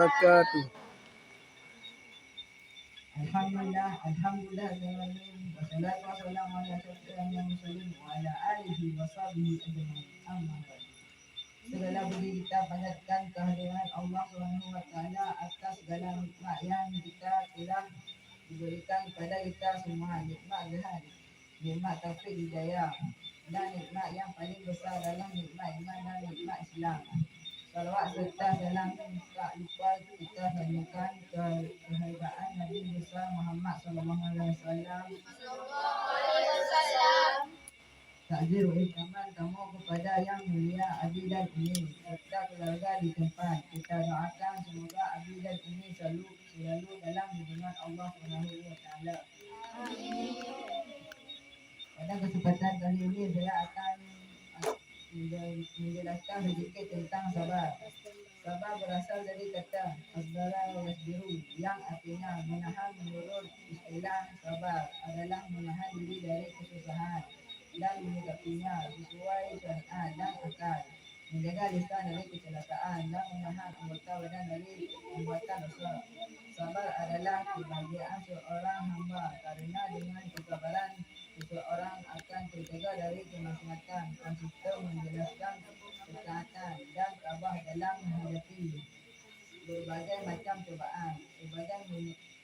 wabarakatuh. Alhamdulillah, wassalatu wassalamu ala asyrofil mursalin wa ala alihi wa sahbihi ajma'in. Amma ba'd. Segala puji kita panjatkan kehadiran Allah Subhanahu wa taala atas segala nikmat yang kita telah diberikan kepada kita semua, nikmat zahir, nikmat taufik hidayah, dan nikmat yang paling besar dalam nikmat iman dan nikmat Islam. Salawat serta salam tak lupa kita hadirkan kehebatan Nabi besar Muhammad sallallahu alaihi wasallam. Takdir ucapan kamu kepada yang mulia Abi dan Umi serta keluarga di tempat. Kita doakan semoga Abi dan Umi selalu dalam lindungan Allah Subhanahu wa taala. Amin. Pada kesempatan kali ini saya akan menjelaskan sedikit tentang sabar. Sabar berasal dari kata asbara yasbiru yang artinya menahan menurut istilah sabar adalah menahan diri dari kesusahan dan menyikapinya sesuai syariat dan akal, menjaga lisan dari kecelakaan dan menahan anggota badan dari perbuatan dosa. Sabar adalah kebahagiaan seorang hamba karena dengan kesabaran seseorang akan terjaga dari kemaksiatan, konsisten menjelaskan ketaatan dan tabah dalam menghadapi berbagai macam cobaan. Sebagai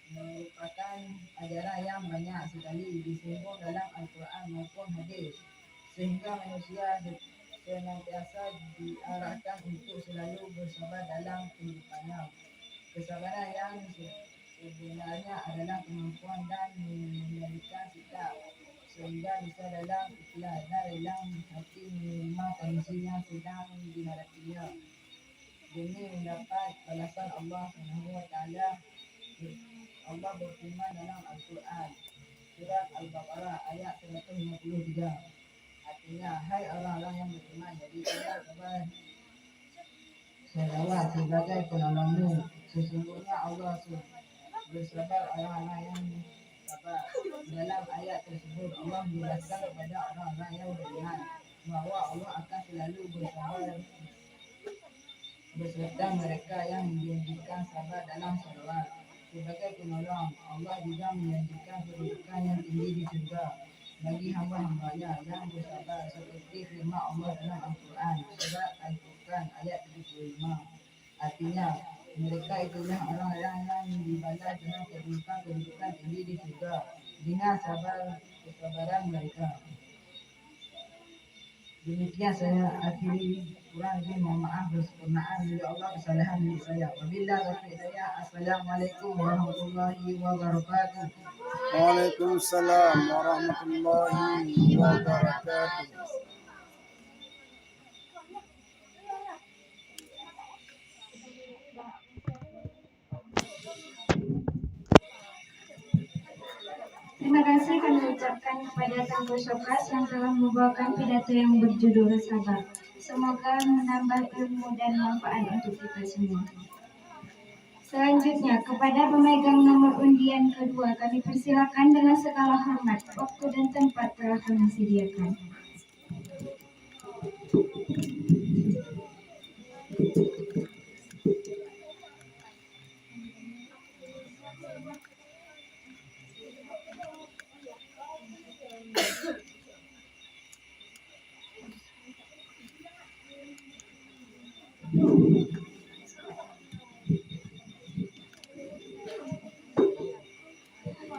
merupakan ajaran yang banyak sekali disinggung dalam Al-Quran maupun hadis, sehingga manusia senantiasa diarahkan untuk selalu bersabar dalam kehidupannya. Kesabaran yang sebenarnya adalah kemampuan dan mengendalikan sikap sehingga bisa dalam ikhlas dan dalam hati menerima kondisi yang sedang dihadapinya demi mendapat balasan Allah SWT. Allah berfirman dalam Al-Quran surat Al-Baqarah ayat 153, artinya, hai orang-orang yang beriman, jadikanlah sabar selawat sebagai penolongmu. Sesungguhnya Allah bersabar orang-orang yang sabar. Dalam ayat tersebut Allah menjelaskan kepada orang-orang yang beriman bahwa Allah akan selalu bersabar beserta mereka yang menjanjikan sabar dalam salawat. Sebagai penolong, Allah juga menjanjikan kedudukan yang tinggi di surga bagi hamba-hambanya yang bersabar, seperti firman Allah dalam Al-Quran surat Al-Furqan ayat 75. Artinya, mereka itulah orang-orang yang dibalas dengan kedudukan tinggi di surga dengan kesabaran mereka. Demikian saya akhiri, kurang lebih mohon maaf bersempurnaan dari Allah kesalahan diri saya. Wabillahi taufiq hidayah. Assalamualaikum warahmatullahi wabarakatuh. Waalaikumsalam warahmatullahi wabarakatuh. Terima kasih kami ucapkan kepada Tangguh Syokas yang telah membawakan pidato yang berjudul Sabar. Semoga menambah ilmu dan manfaat untuk kita semua. Selanjutnya, kepada pemegang nomor undian kedua, kami persilakan dengan segala hormat. Waktu dan tempat telah kami sediakan.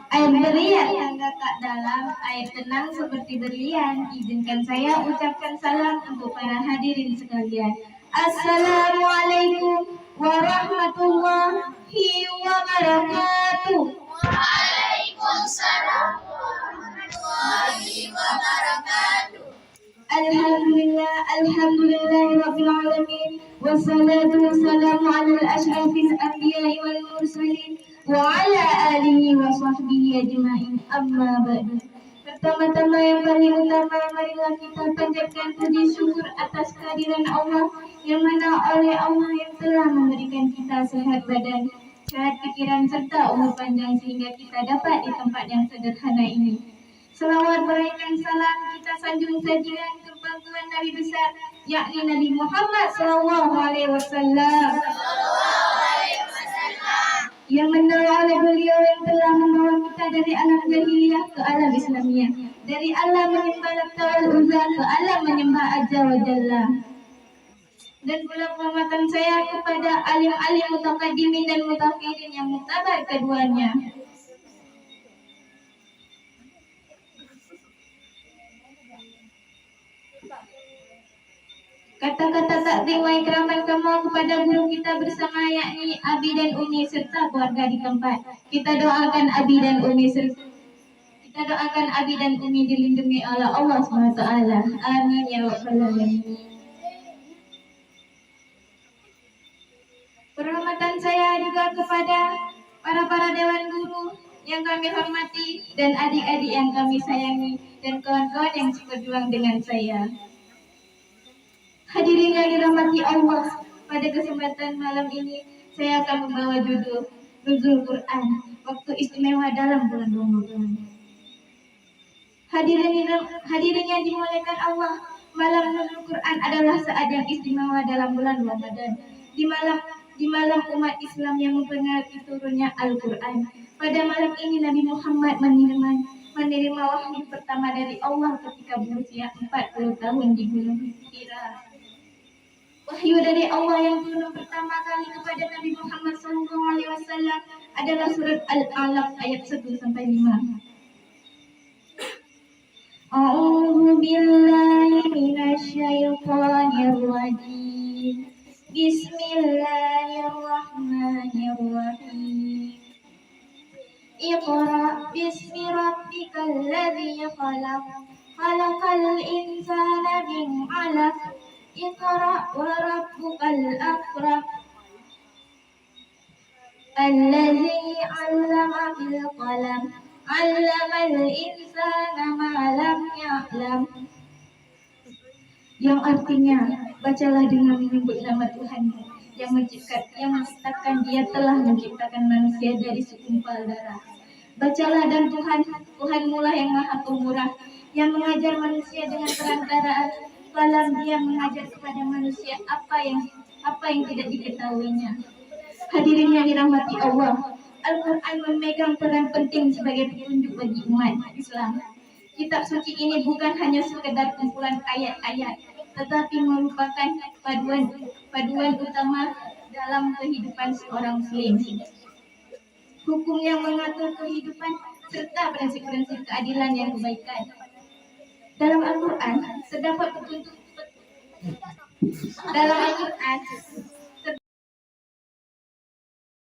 Air berlian yang tak dalam, air tenang seperti berlian. Izinkan saya ucapkan salam untuk para hadirin sekalian. Assalamualaikum warahmatullahi wabarakatuh. Waalaikumsalam warahmatullahi wabarakatuh. Alhamdulillahirabbil alamin. Wassalatu wassalamu ala asyrafil anbiya'i wal mursalin wa ala alihi wa sahbihi ajma'in. Amma ba'du. Pertama-tama yang paling utama, marilah kita panjatkan puji syukur atas kehadiran Allah, yang mana oleh Allah yang telah memberikan kita sehat badan, sehat pikiran serta umur panjang sehingga kita dapat di tempat yang sederhana ini. Selawat berikan salam kita sanjung sajian ke pangkuan Nabi besar, yakni Nabi Muhammad sallallahu alaihi wasallam. yang menolong oleh beliau yang telah membawa kita dari alam jahiliyah ke alam Islamiyah, dari alam menyembah Lata wal Uzza ke alam menyembah Azza wa Jalla. Dan pula penghormatan saya kepada alim-alim mutaqaddimin dan mutakhirin yang mutabar keduanya. Kata-kata takdim wa ikraman kamu kepada guru kita bersama, yakni Abi dan Umi serta keluarga di tempat. Kita doakan Abi dan Umi dilindungi oleh Allah SWT. Amin ya rabbal alamin. Penghormatan saya juga kepada para dewan guru yang kami hormati dan adik-adik yang kami sayangi dan kawan-kawan yang seperjuang dengan saya. Hadirin yang dirahmati Allah, pada kesempatan malam ini saya akan membawa judul Nuzul Quran, waktu istimewa dalam bulan Ramadan. Hadirin yang dimuliakan Allah, malam Nuzul Quran adalah saat yang istimewa dalam bulan Ramadan. Di malam umat Islam yang memperingati turunnya Al-Quran. Pada malam ini Nabi Muhammad menerima wahyu pertama dari Allah ketika berusia 40 tahun di Gunung Hira. Wahyu dari Allah yang turun pertama kali kepada Nabi Muhammad SAW adalah surat Al-Alaq ayat 1 sampai 5. A'udzu billahi minasy syaithanir rajim. Bismillahirrahmanirrahim. Iqra bismi rabbikal ladzi khalaq. Khalaqal insana min 'alaq. Iqra wa rabbukal akram. Alladzi 'allama bil qalam. 'Allamal insana ma lam ya'lam. Yang artinya, bacalah dengan menyebut nama Tuhanmu yang menciptakan. Dia telah menciptakan manusia dari segumpal darah. Bacalah, dan Tuhanmu lah yang maha pemurah, yang mengajar manusia dengan perantaraan kalam. Dia mengajar kepada manusia apa yang tidak diketahuinya. Hadirin yang dirahmati Allah, Al-Quran memegang peran penting sebagai petunjuk bagi umat Islam. Kitab suci ini bukan hanya sekedar kumpulan ayat-ayat, tetapi merupakan paduan utama dalam kehidupan seorang muslim. Hukum yang mengatur kehidupan serta prinsip-prinsip keadilan yang kebaikan. Dalam Al-Quran terdapat petunjuk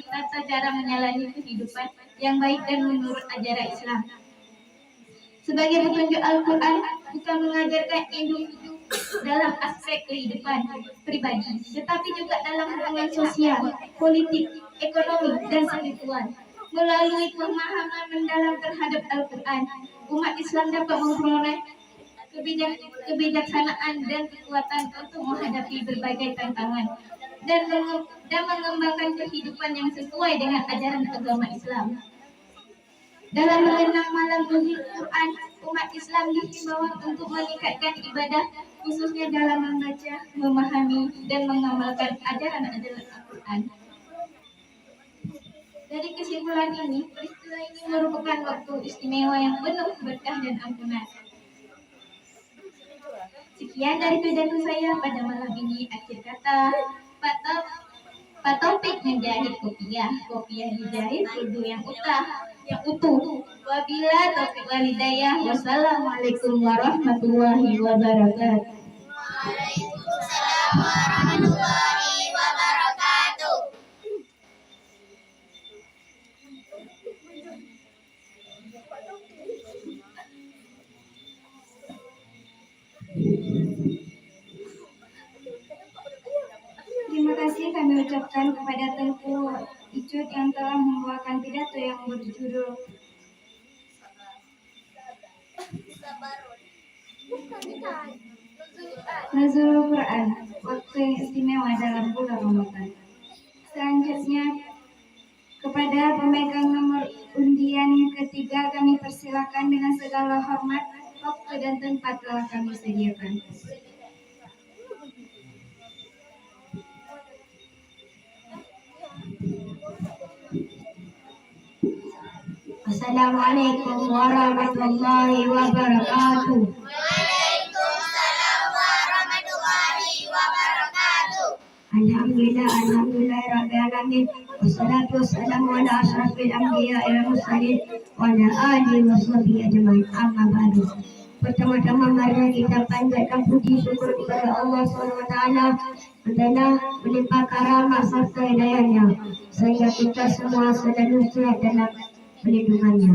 tata cara menjalani kehidupan yang baik dan menurut ajaran Islam. Sebagai petunjuk Al-Quran bukan mengajarkan individu dalam aspek kehidupan pribadi, tetapi juga dalam hubungan sosial, politik, ekonomi, dan spiritual. Melalui pemahaman mendalam terhadap Al-Quran, umat Islam dapat memperoleh kebijaksanaan dan kekuatan untuk menghadapi berbagai tantangan dan mengembangkan kehidupan yang sesuai dengan ajaran agama Islam. Dalam mengenang malam Nuzul Quran, umat Islam dihimbau untuk meningkatkan ibadah, khususnya dalam membaca, memahami, dan mengamalkan ajaran-ajaran Al-Quran. Dari kesimpulan ini, peristiwa ini merupakan waktu istimewa yang penuh berkah dan ampunan. Sekian dari pidato saya pada malam ini. Akhir kata, Pak Taufik menjahit kopiah dijahit Urdu yang utuh. Wabila taufiq walhidayah. Wassalamualaikum warahmatullahi wabarakatuh. Waalaikumsalam warahmatullahi wabarakatuh. Terima kasih kami ucapkan kepada Tengku Icut yang telah membawakan pidato yang berjudul Nuzul Quran, waktu yang istimewa dalam bulan Ramadan. Selanjutnya, kepada pemegang nomor undian yang ketiga kami persilakan dengan segala hormat. Waktu dan tempat telah kami sediakan. Assalamualaikum warahmatullahi wabarakatuh. Waalaikumsalam warahmatullahi wabarakatuh. Alhamdulillah rabbil alamin. Wassalatu wassalamu ala asyrafil anbiya wal mursalin wa ala alihi washabihi ajmain. Amma ba'du. Pertama-tama mari kita panjatkan puji syukur kepada Allah SWT yang telah melimpah karamah serta hidayahnya sehingga kita semua selalu sihat dalam perlindungannya.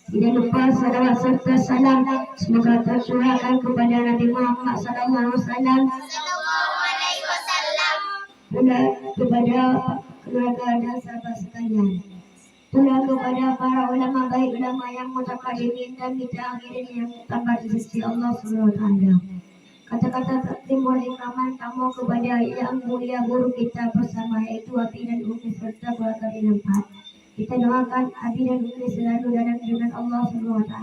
Tidak lupa salawat serta salam semoga tercurahkan kepada Nabi Muhammad SAW, Sallallahu alaihi wasallam. pula kepada keluarga dan sahabat sekalian, pula kepada para ulama baik, ulama yang mutaqaddimin dan mutaakhirin yang tambah di sisi Allah SWT. Kata-kata takdim oleh kaman tamu kepada yang mulia guru kita bersama yaitu Abi dan Umi serta keluarga yang empat. Kita doakan Abi dan Umi selalu dalam lindungan Allah SWT.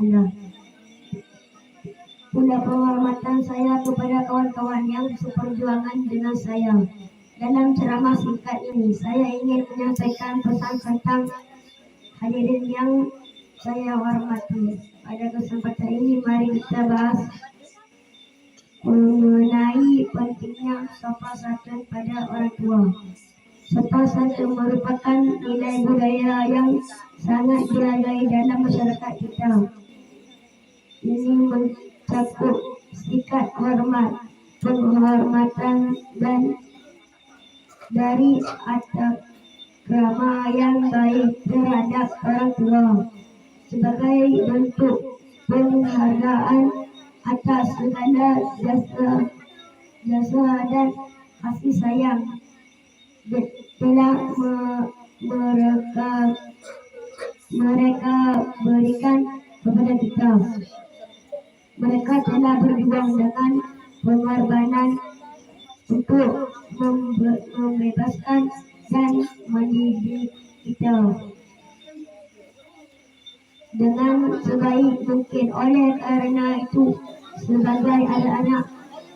Pula penghormatan saya kepada kawan-kawan yang seperjuangan dengan saya. Dalam ceramah singkat ini, saya ingin menyampaikan pesan tentang hadirin yang saya hormati. Pada kesempatan ini, mari kita bahas mengenai pentingnya sopan santun pada orang tua. Sopan santun merupakan nilai budaya yang sangat dihargai dalam masyarakat kita. Ini mencakup sikap hormat, penghormatan dan dari adab krama yang baik terhadap orang tua sebagai bentuk penghargaan atas segala jasa dan kasih sayang telah mereka berikan kepada kita. Mereka telah berjuang dengan pengorbanan untuk membebaskan dan mendidik kita dengan sebaik mungkin. Oleh karena itu, sebagai anak-anak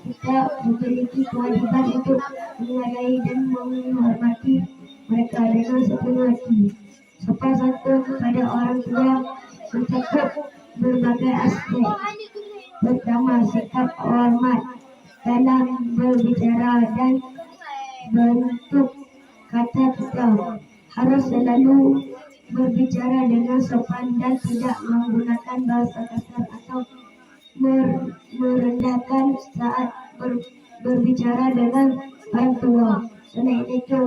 kita memiliki kewajiban untuk menghargai dan menghormati mereka dengan sepenuh hati. Sopan santun kepada orang tua mencakup berbagai aspek. Pertama, sikap hormat dalam berbicara dan bentuk kata kita. Harus selalu berbicara dengan sopan dan tidak menggunakan bahasa kasar atau merendahkan saat berbicara dengan orang tua. Selain itu,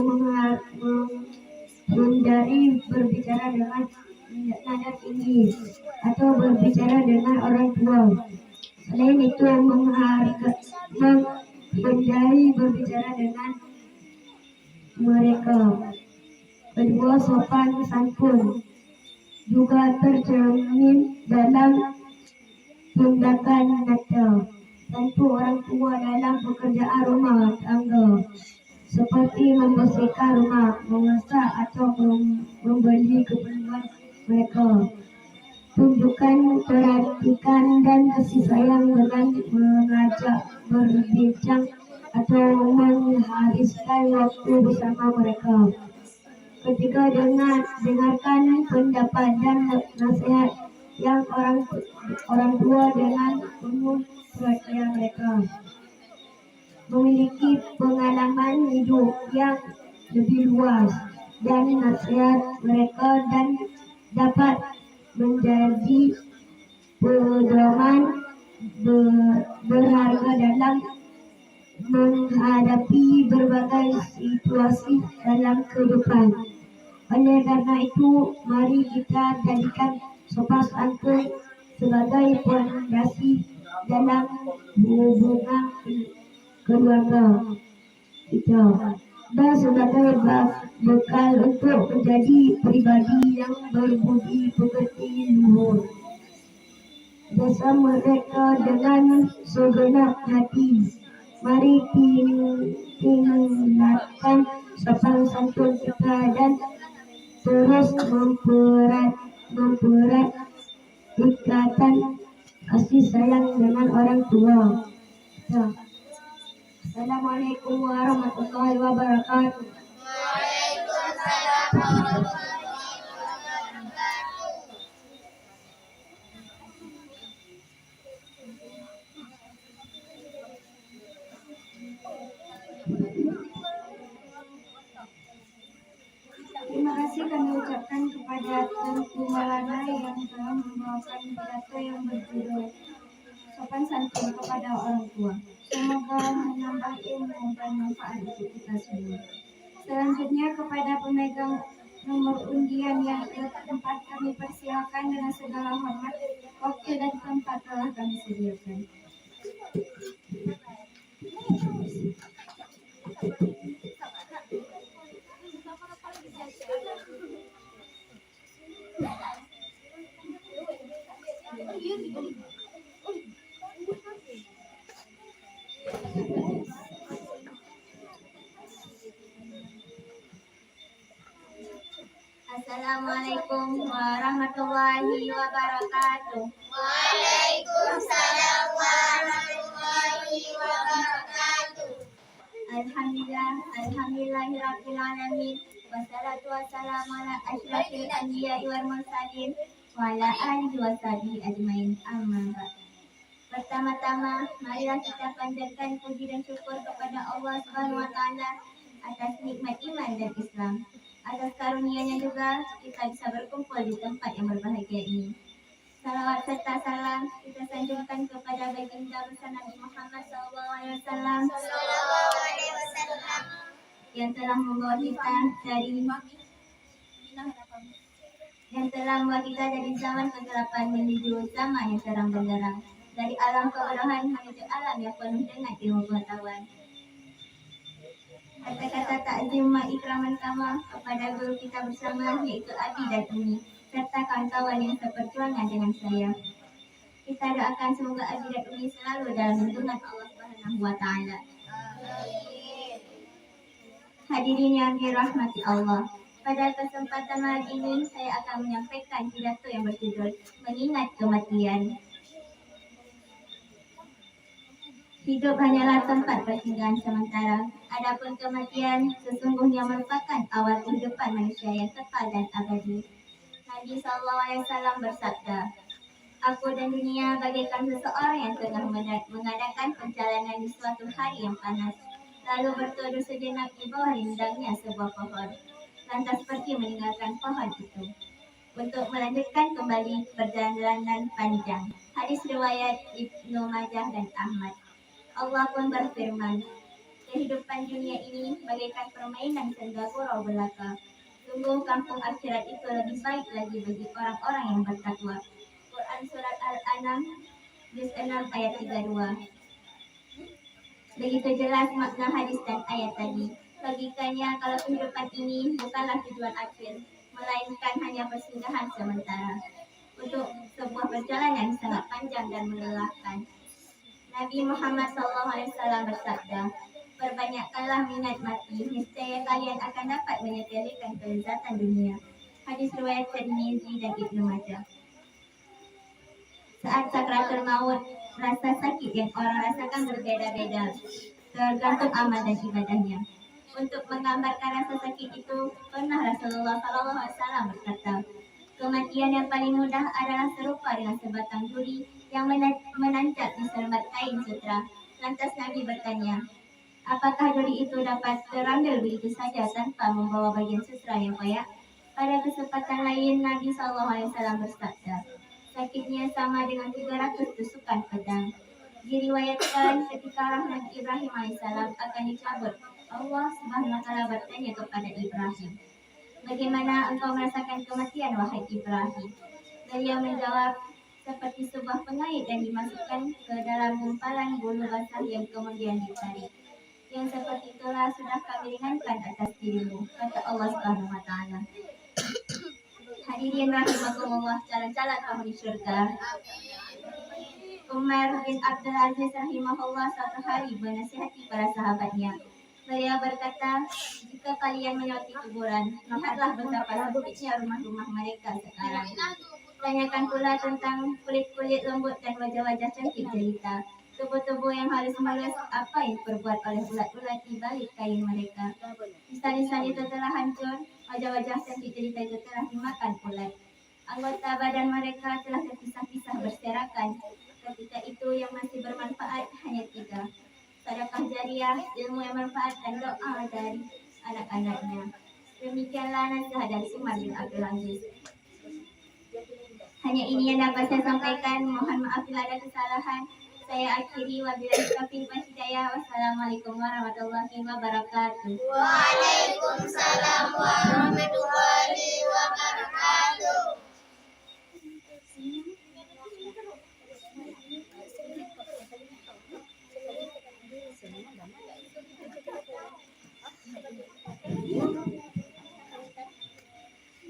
menghindari berbicara dengan nada tinggi atau berbicara dengan orang tua. Selain itu, menghindari berbicara dengan mereka. Kedua, sopan santun juga tercermin dalam tindakan nyata bantu orang tua dalam pekerjaan rumah tangga seperti membersihkan rumah, memasak atau membeli keperluan mereka. Tunjukkan perhatian dan kasih sayang dengan mengajak berbincang atau menghabiskan waktu bersama mereka. Ketiga, dengarkan pendapat dan nasihat yang orang tua dengan penuh perhatian mereka. Memiliki pengalaman hidup yang lebih luas dan nasihat mereka dan dapat menjadi pedoman berharga dalam menghadapi berbagai situasi dalam kehidupan. Oleh karena itu, mari kita jadikan sopan santun sebagai fondasi dalam hubungan keluarga kita dan sebagai bekal untuk menjadi pribadi yang berbudi pekerti luhur. Jasa mereka dengan segenap hati. Mari tinggalkan sopan santun kita dan terus mempererat ikatan kasih sayang dengan orang tua. Assalamualaikum warahmatullahi wabarakatuh. Waalaikumsalam warahmatullahi wabarakatuh. kasih kami ucapkan kepada Tengku Maulana yang telah membawakan pidato yang berjudul Sopan Santun kepada Orang Tua. Semoga menambah ilmu dan manfaat untuk kita semua. Selanjutnya kepada pemegang nomor undian yang keempat kami persilakan dengan segala hormat. Waktu dan tempat telah kami sediakan. Assalamualaikum warahmatullahi wabarakatuh. Waalaikumsalam warahmatullahi wabarakatuh. Alhamdulillahirabbil alamin. Wassalatu wassalamu ala asyrafil anbiya'i wal mursalin wa ala alihi washabihi ajmain. Amma ba'd. Pertama-tama, marilah kita panjatkan puji dan syukur kepada Allah Subhanahu wa taala atas nikmat iman dan Islam. Atas karunia-Nya juga kita bisa berkumpul di tempat yang berbahagia ini. Salawat serta salam kita sanjungkan kepada baginda besar Nabi Muhammad SAW yang telah membawa kita dari zaman kegelapan menuju zaman yang terang benderang, dari alam kebodohan menuju alam yang penuh dengan ilmu pengetahuan. Kata-kata takzim wa ikraman kama kepada guru kita bersama, yaitu Abi dan Umi, serta kawan-kawan yang seperjuangan dengan saya. Kita doakan semoga Abi dan Umi selalu dalam lindungan Allah Subhanahu wa taala. Hadirin yang dirahmati Allah, pada kesempatan malam ini saya akan menyampaikan pidato yang berjudul Mengingat Kematian. Hidup hanyalah tempat persinggahan sementara. Adapun kematian sesungguhnya merupakan awal kehidupan manusia yang kekal dan abadi. Nabi SAW bersabda, "Aku dan dunia bagaikan seseorang yang tengah mengadakan perjalanan di suatu hari yang panas, lalu berteduh sejenak di bawah rindangnya sebuah pohon, lantas pergi meninggalkan pohon itu untuk melanjutkan kembali perjalanan panjang." Hadis riwayat Ibnu Majah dan Ahmad. Allah pun berfirman, "Kehidupan dunia ini bagaikan permainan senda gurau belaka. Sungguh kampung akhirat itu lebih baik lagi bagi orang-orang yang bertakwa." Quran Surat Al-An'am, juz 6 ayat 32. Begitu jelas makna hadis dan ayat tadi. Logikanya, kalau kehidupan ini bukanlah tujuan akhir, melainkan hanya persinggahan sementara untuk sebuah perjalanan sangat panjang dan melelahkan. Nabi Muhammad SAW bersabda, "Perbanyakkanlah minat mati, niscaya kalian akan dapat menyepelekan kelezatan dunia." Hadis riwayat Tirmizi dan Ibnu Majah. Saat sakratul maut, rasa sakit yang orang rasakan berbeda-beda, tergantung amal dan ibadahnya. Untuk menggambarkan rasa sakit itu, pernah Rasulullah SAW berkata, "Kematian yang paling mudah adalah serupa dengan sebatang duri yang menancap di selembar kain sutra." Lantas Nabi bertanya, "Apakah duri itu dapat terambil begitu saja tanpa membawa bagian sutra yang koyak?" Pada kesempatan lain, Nabi SAW bersabda, "Sakitnya sama dengan 300 tusukan pedang." Diriwayatkan ketika roh Nabi Ibrahim alaihissalam akan dicabut, Allah Subhanahu wa taala bertanya kepada Ibrahim, "Bagaimana engkau merasakan kematian, wahai Ibrahim?" Beliau menjawab, "Seperti sebuah pengait yang dimasukkan ke dalam gumpalan bulu basah yang kemudian ditarik. Yang seperti itulah sudah kami ringankan atas dirimu," kata Allah Subhanahu wa taala. Hadirin rahimakumullah, calon-calon penghuni surga. Umar bin Abdul Aziz rahimahullah suatu hari menasihati para sahabatnya. Beliau berkata, "Jika kalian melewati kuburan, lihatlah betapa sempitnya rumah-rumah mereka sekarang. Tanyakan pula tentang kulit-kulit lembut dan wajah-wajah cantik jelita, tubuh-tubuh yang halus mulus, apa yang diperbuat oleh ulat-ulat di balik kain mereka. Nisan-nisan itu telah hancur, wajah-wajah cantik jelita itu telah dimakan ulat. Anggota badan mereka telah terpisah-pisah berserakan. Ketika itu yang masih bermanfaat hanya 3. Sedekah jariah, ilmu yang bermanfaat, dan doa dari anak-anaknya." Demikianlah nasihat dari Umar bin Abdul Aziz. Hanya ini yang dapat saya sampaikan. Mohon maaf bila ada kesalahan. Saya akhiri wabillahi taufiq wal hidayah. Wassalamualaikum warahmatullahi wabarakatuh. Waalaikumsalam warahmatullahi wabarakatuh.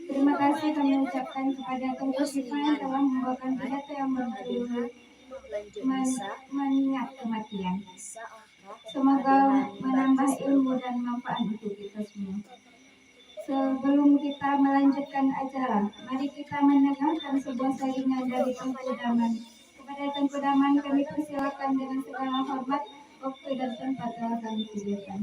Terima kasih kami ucapkan kepada Tengku Syifa yang telah membawakan pidato yang berjudul Mengingat Kematian. Semoga menambah ilmu dan manfaat untuk kita semua. Sebelum kita melanjutkan acara, mari kita mendengarkan sebuah saringan dari Tengku Daman. Kepada Tengku Daman kami persilakan dengan segala hormat, waktu dan tempat telah kami sediakan.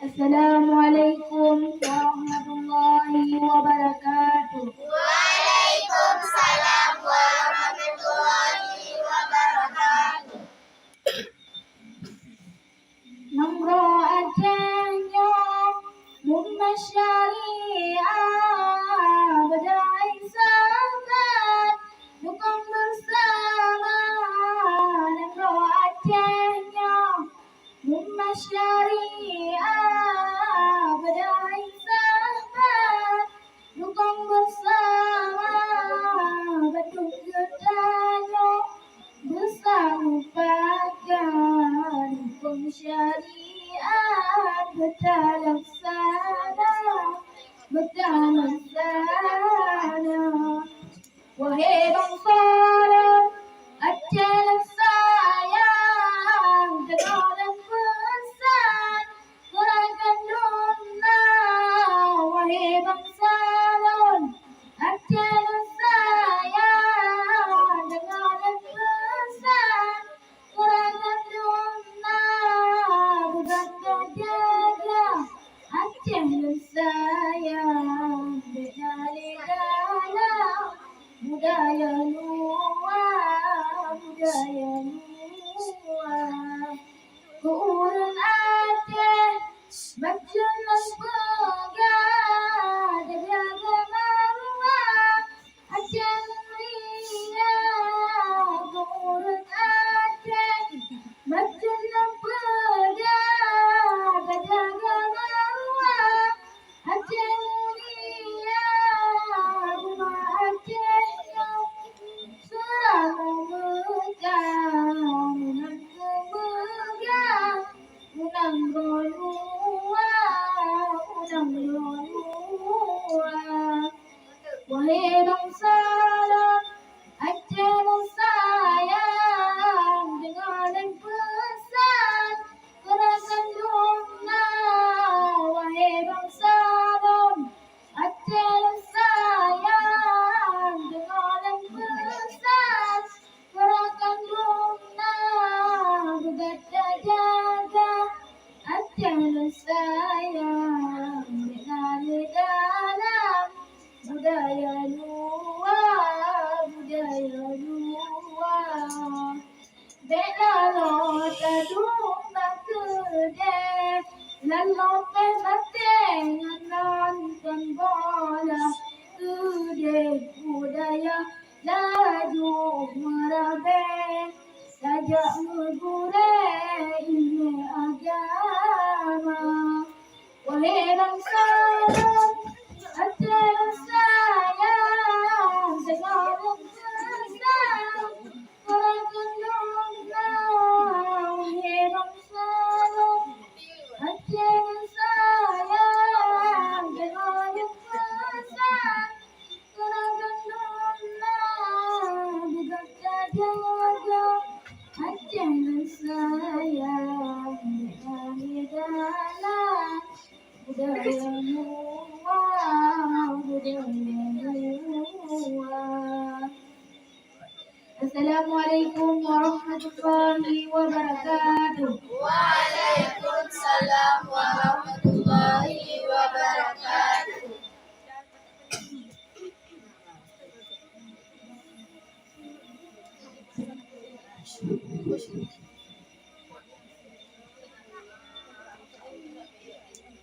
Assalamualaikum warahmatullahi wabarakatuh. Waalaikumsalam warahmatullahi wabarakatuh. Namro acehnya Mumma syariah berdai sahabat Dukung bersama. Namro acehnya Mumma syariah berdai sahabat Dukung bersama. Betul gedanya bersama pagar hukum syariat bertalaksana. Wahai bangsa Aceh sayang dengar pesan gerakan dunia. Wahai bangsa Aceh sayang dengar pesan gerakan dunia. Bukan jaga Aceh sayang berlari dalam budaya luar, budaya luar. Kurun Aceh berjalan pegang jaga maruah Aceh mulia. Kurun Aceh berjalan pegang jaga maruah Aceh mulia. Rumah Aceh selama megang menang kemegang menang golua menang golua. Wahai bangsa Aceh sayang dengar dan pesan gerakan dunia. Wahai bangsa Aceh sayang dengar dan pesan gerakan dunia. Bergata jaga Aceh sayang berlari dalam budaya luar, budaya luar. Belalo tadung bakede lalu pemateng nonton bola gede budaya laju merabe sajak megure ini agama. Wahai bangsa Aceh sayang dengar pesan gerakan dunia. Wahai bangsa Aceh sayang dengar pesan gerakan dunia. Bukan jaga Aceh sayang berlari dalam budaya luar, budaya luar. Assalamualaikum warahmatullahi wabarakatuh. Waalaikumsalam warahmatullahi wabarakatuh.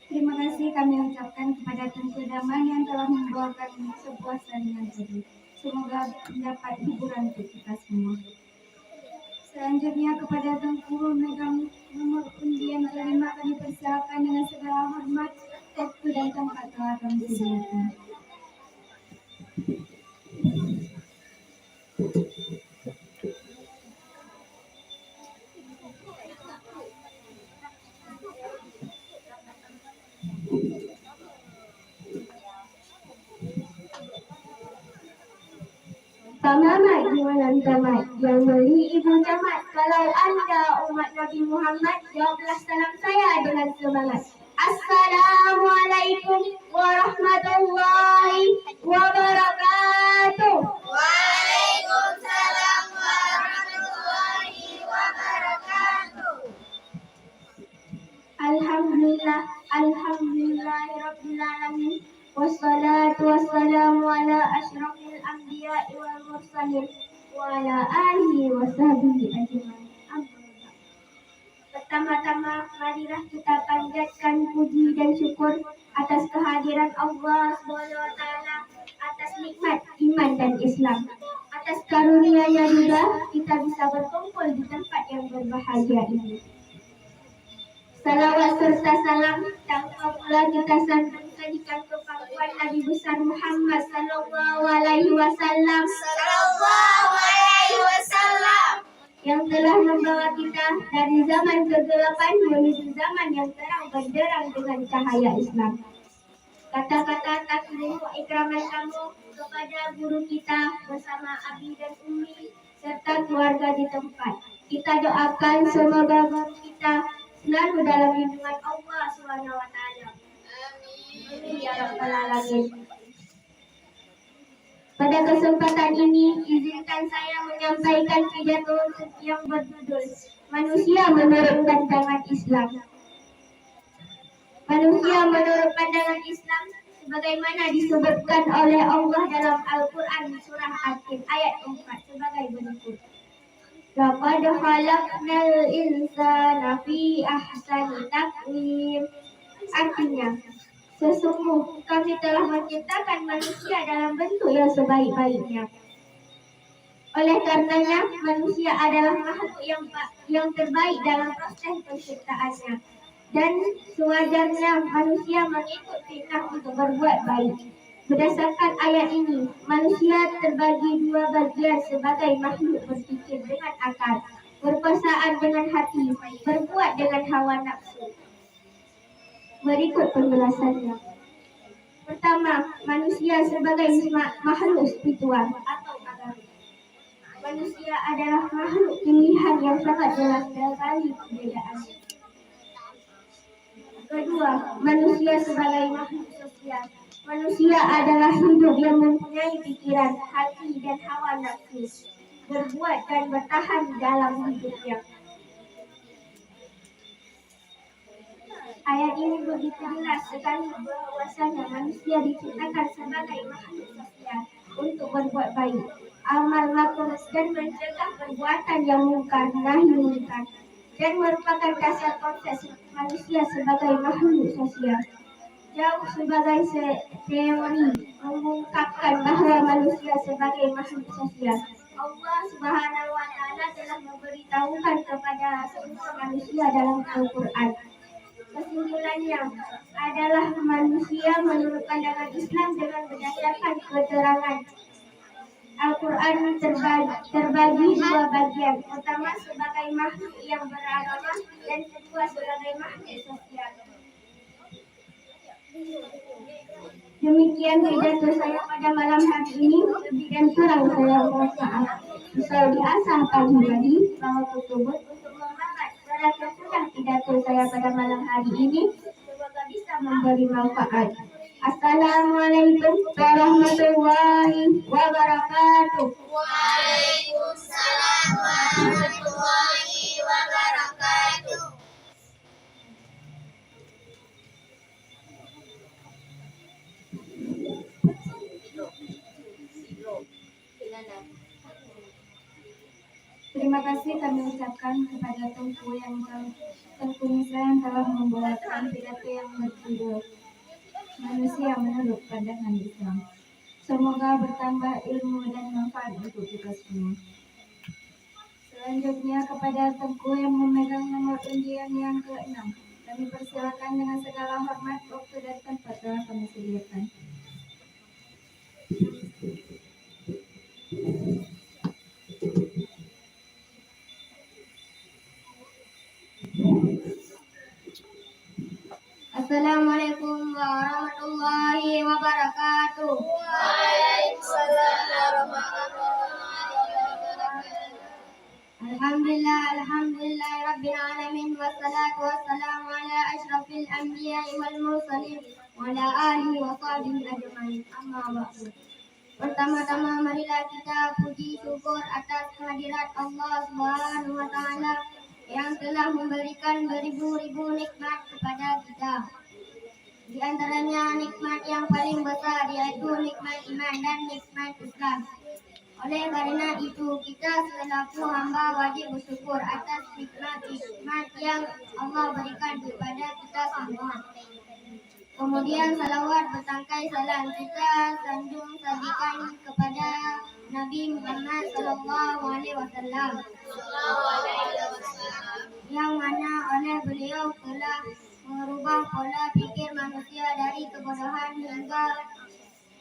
Terima kasih kami ucapkan kepada Tengku Damai yang telah membawakan sebuah saringan tadi. Semoga mendapat hiburan untuk kita semua. Selanjutnya kepada Tengku memegang nomor undian kelima kami persilakan dengan segala hormat, waktu dan tempat telah kami sediakan. Pak Mamat, jualan Tamat, yang beli Ibu Camat. Kalau anda umat Nabi Muhammad, jawablah salam saya dengan semangat. Assalamualaikum warahmatullahi wabarakatuh. Waalaikumsalam warahmatullahi wabarakatuh. Alhamdulillah, alhamdulillahirabbil alamin. Wassalatu wassalamu ala asyrafil anbiya'i wal mursalin wa ala alihi wa sahbihi ajmain. Pertama-tama, marilah kita panjatkan puji dan syukur atas kehadiran Allah SWT, atas nikmat iman dan Islam. Atas karunia-Nya juga kita bisa berkumpul di tempat yang berbahagia ini. Salawat serta salam tanpa pula kita sanjungkan ke pangkuan Nabi besar Muhammad sallallahu alaihi wasallam yang telah membawa kita dari zaman kegelapan menuju zaman yang terang benderang dengan cahaya Islam. Kata-kata takrim wa ikraman kamu kepada guru kita bersama Abi dan Umi serta keluarga di tempat. Kita doakan semoga guru kita selalu dalam lindungan Allah SWT. Amin ya rabbal alamin. Pada kesempatan ini, izinkan saya menyampaikan pidato yang berjudul Manusia menurut pandangan Islam. Manusia menurut pandangan Islam sebagaimana disebutkan oleh Allah dalam Al-Quran surah Al-Qur'an ayat 4 sebagai berikut. Laqad khalaqnal insana fi ahsani taqwim. Artinya, sesungguh kami telah menciptakan manusia dalam bentuk yang sebaik-baiknya. Oleh karenanya, manusia adalah makhluk yang terbaik dalam proses penciptaannya. Dan sewajarnya manusia mengikut perintah untuk berbuat baik. Berdasarkan ayat ini, manusia terbagi dua bagian sebagai makhluk berpikir dengan akal, berperasaan dengan hati, berbuat dengan hawa nafsu. Berikut penjelasannya. Pertama, manusia sebagai makhluk spiritual atau agama. Manusia adalah makhluk pilihan yang sangat jelas sekali perbedaannya. Kedua, manusia sebagai makhluk sosial. Manusia adalah hidup yang mempunyai pikiran, hati, dan hawa nafsu, berbuat dan bertahan dalam hidupnya. Ayat ini begitu jelas sekali bahwasanya manusia diciptakan sebagai makhluk sosial untuk berbuat baik, amal makruf dan mencegah perbuatan yang mungkar, nahi munkar, dan merupakan dasar proses manusia sebagai makhluk sosial. Jauh sebagai teori mengungkapkan bahwa manusia sebagai makhluk sosial. Allah Subhanahu wa Ta'ala telah memberitahukan kepada semua manusia dalam Al-Quran. Kesimpulannya adalah manusia menurut pandangan Islam dengan berdasarkan keterangan Al-Quran terbagi dua bagian. Pertama sebagai makhluk yang beragama dan kedua sebagai makhluk sosial. Demikian pidato saya pada malam hari ini. Lebih dan kurang saya mohon maaf. Saya diasah pagi tadi bahwa tersebut untuk membahas secara sudah pidato saya pada malam hari ini. Semoga bisa memberi manfaat. Assalamualaikum warahmatullahi wabarakatuh. Waalaikumsalam warahmatullahi wabarakatuh. Terima kasih kami ucapkan kepada Tengku Nisa yang telah membawakan pidato yang berjudul Manusia Menurut Pandangan Islam. Semoga bertambah ilmu dan manfaat untuk kita semua. Selanjutnya kepada Tengku yang memegang nomor undian yang ke-6. Kami persilakan dengan segala hormat, waktu dan tempat telah kami sediakan. Assalamualaikum warahmatullahi wabarakatuh. Waalaikumsalam warahmatullahi wabarakatuh. Alhamdulillah rabbil alamin wassalatu wassalamu ala asyrafil anbiya'i wal mursalin wa ala alihi wa sahbihi ajmain. Amma ba'du. Pertama-tama marilah kita puji syukur atas kehadirat Allah Subhanahu wa taala yang telah memberikan beribu-ribu nikmat kepada kita. Di antaranya nikmat yang paling besar yaitu nikmat iman dan nikmat Islam. Oleh karena itu kita selaku hamba wajib bersyukur atas nikmat yang Allah berikan kepada kita semua. Kemudian salawat bertangkai salam kita sanjung sajikan kepada Nabi Muhammad Sallallahu Alaihi Wasallam, yang mana oleh beliau telah merubah pola pikir manusia dari kebodohan hingga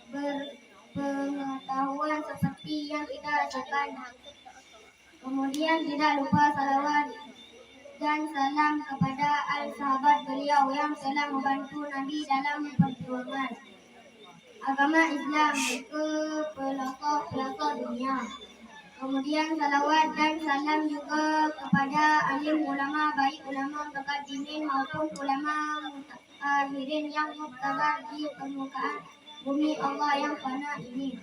berpengetahuan seperti yang kita rasakan. Kemudian tidak lupa salawat dan salam kepada al-sahabat beliau yang telah membantu Nabi dalam perjuangan agama Islam ke pelosok dunia. Kemudian salawat dan salam juga kepada alim ulama, baik ulama mutaqaddimin maupun ulama mutakhirin yang muktabar di permukaan bumi Allah yang fana ini.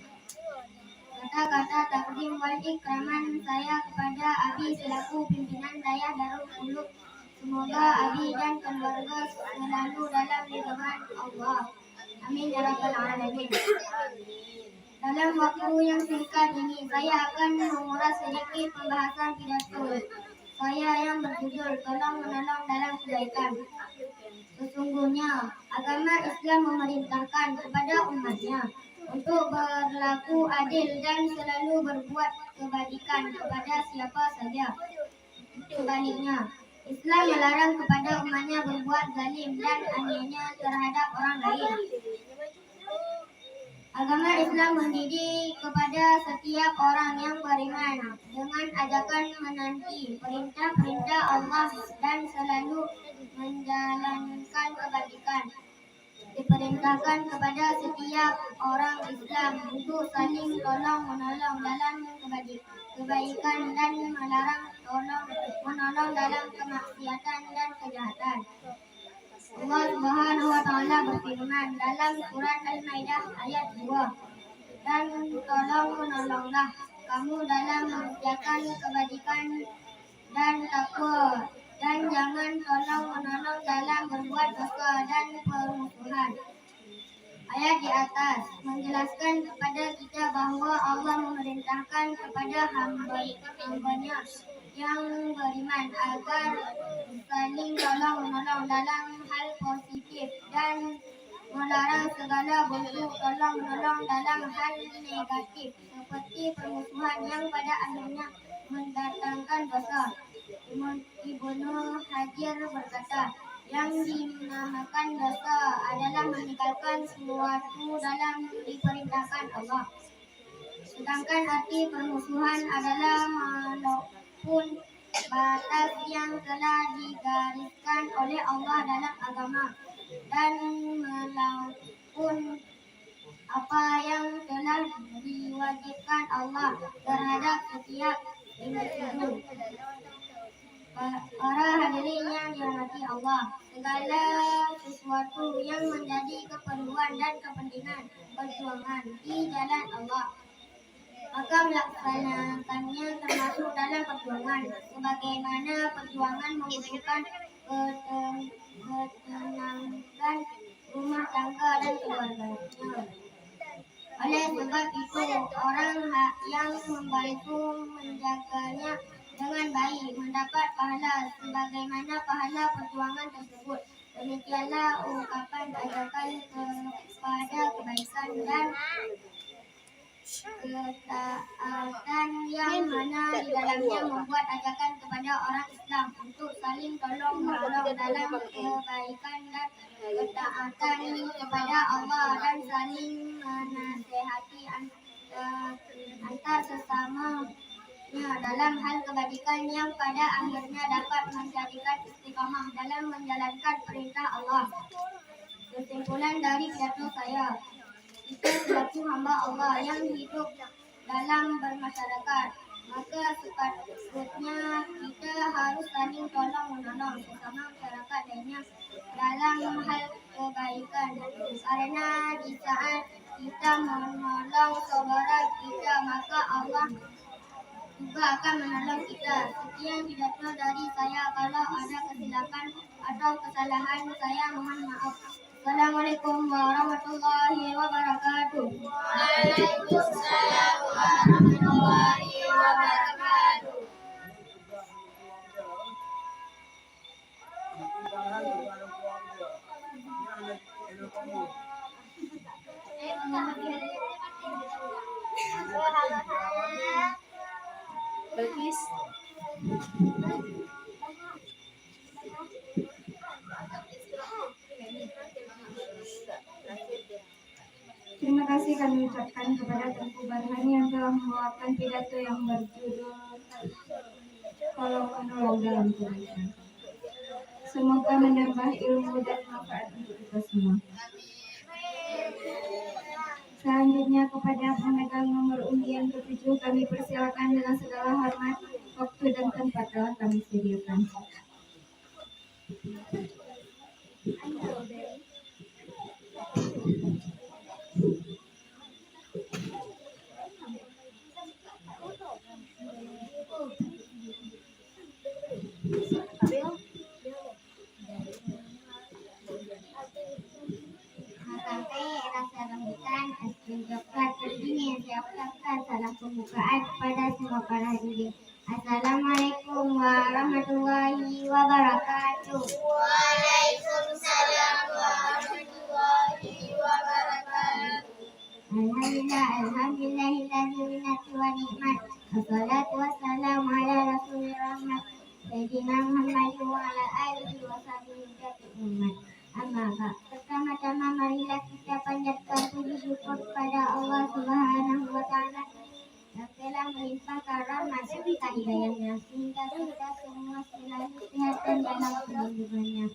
Kata-kata takdim wal ikraman saya kepada Abi selaku pimpinan Dayah Darul Ulum. Semoga Abi dan keluarga selalu dalam lindungan Allah. Amin ya rabbal alamin. Dalam waktu yang singkat ini, saya akan menguras sedikit pembahasan pidato saya yang berjudul Tolong Menolong dalam Kebaikan. Sesungguhnya, agama Islam memerintahkan kepada umatnya untuk berlaku adil dan selalu berbuat kebajikan kepada siapa saja. Sebaliknya, Islam melarang kepada umatnya berbuat zalim dan aniaya terhadap orang lain. Agama Islam mendidik kepada setiap orang yang beriman dengan ajakan menanti perintah-perintah Allah dan selalu menjalankan kebajikan. Diperintahkan kepada setiap orang Islam untuk saling tolong-menolong dalam kebaikan dan melarang menolong dalam kemaksiatan dan kejahatan. Allah Subhanahu wa taala berfirman dalam surat Al-Maidah ayat 2, dan tolong-menolonglah kamu dalam mengerjakan kebajikan dan takwa, dan jangan tolong-menolong dalam berbuat dosa dan permusuhan. Ayat di atas menjelaskan kepada kita bahawa Allah memerintahkan kepada hamba-Nya yang beriman agar saling tolong-menolong dalam hal positif dan melarang segala bentuk tolong-menolong dalam hal negatif seperti permusuhan yang pada akhirnya mendatangkan dosa. Ibnu Hajar berkata, yang dinamakan dosa adalah meninggalkan sesuatu dalam diperintahkan Allah. Sedangkan arti permusuhan adalah melampaui batas yang telah digariskan oleh Allah dalam agama dan melampaui apa yang telah diwajibkan Allah terhadap setiap individu. Para hadirin yang dirahmati Allah, segala sesuatu yang menjadi keperluan dan kepentingan perjuangan di jalan Allah, maka melaksanakannya termasuk dalam perjuangan, sebagaimana perjuangan membutuhkan ketenangan rumah tangga dan keluarganya. Oleh sebab itu, orang yang membantu menjaganya dengan baik mendapat pahala sebagaimana pahala perjuangan tersebut. Demikianlah ungkapan ajakan kepada kebaikan dan ketaatan yang mana di dalamnya membuat ajakan kepada orang Islam untuk saling tolong menolong dalam kebaikan dan ketaatan kepada Allah dan saling menasihati antar sesamanya dalam hal kebajikan yang pada akhirnya dapat menjadikan istiqamah dalam menjalankan perintah Allah. Kesimpulan dari pidato saya, kita selaku hamba Allah yang hidup dalam bermasyarakat, maka sepatutnya kita harus saling tolong menolong sesama masyarakat lainnya dalam hal kebaikan, karena di saat kita menolong saudara kita, maka Allah juga akan menolong kita. Sekian pidato dari saya. Kalau ada kesilapan atau kesalahan, saya mohon maaf. Assalamualaikum warahmatullahi wabarakatuh. Waalaikumsalam warahmatullahi wabarakatuh. Bagus. Terima kasih kami ucapkan kepada Tengku Barhan yang telah membawakan pidato yang berjudul Tolong Menolong dalam Kebaikan. Semoga menambah ilmu dan manfaat untuk kita semua. Selanjutnya kepada pemegang nomor undian ke-7 kami persilakan dengan segala hormat, waktu dan tempat telah kami sediakan. Rasa rambutan, es krim coklat, ini yang saya ucapkan salam pembukaan kepada semua para hadirin. Assalamualaikum warahmatullahi wabarakatuh. Waalaikumsalam warahmatullahi wabarakatuh. Alhamdulillahilladzi minatu wa ni'mat. Wassalatu wassalamu ala rasulil rahmat. Sayyidina Muhammad wa ala alihi wa sahbihi umat. Amma ba'd. Pertama-tama marilah kita panjatkan puji syukur kepada Allah Subhanahu wa taala yang telah melimpahkan rahmat serta hidayahnya sehingga kita semua selalu sehat dan dalam perlindungannya.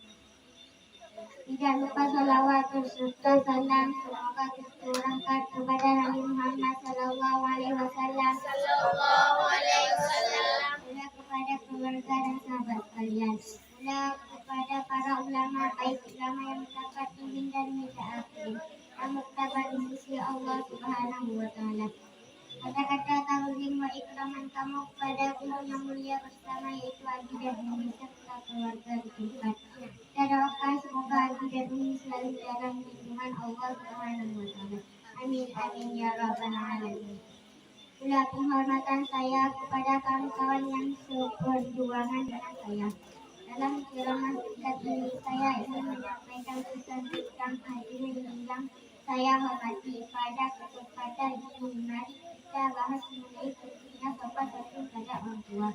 Tidak lupa salawat serta salam semoga tercurahkan kepada Nabi Muhammad sallallahu alaihi wasallam, pula kepada keluarga dan sahabat sekalian, pula kepada para ulama, baik ulama yang mendapat bimbing dan akhir yang muktabar di sisi Allah Subhanahu wa taala. Kata-kata ta'zim wa ikraman kamu kepada guru yang mulia bersama yaitu Abi dan Umi serta keluarga terdekat. Kita doakan semoga Abi dan Umi selalu dalam lindungan Allah Subhanahu wa taala. Amin amin ya rabbal alamin. Pula penghormatan saya kepada kawan-kawan yang seperjuangan dengan saya. Dalam ceramah singkat ini saya ingin menyampaikan pesan tentang hadirin yang saya hormati pada kesempatan ini. Mari kita bahas mengenai pentingnya sopan santun pada orang tua.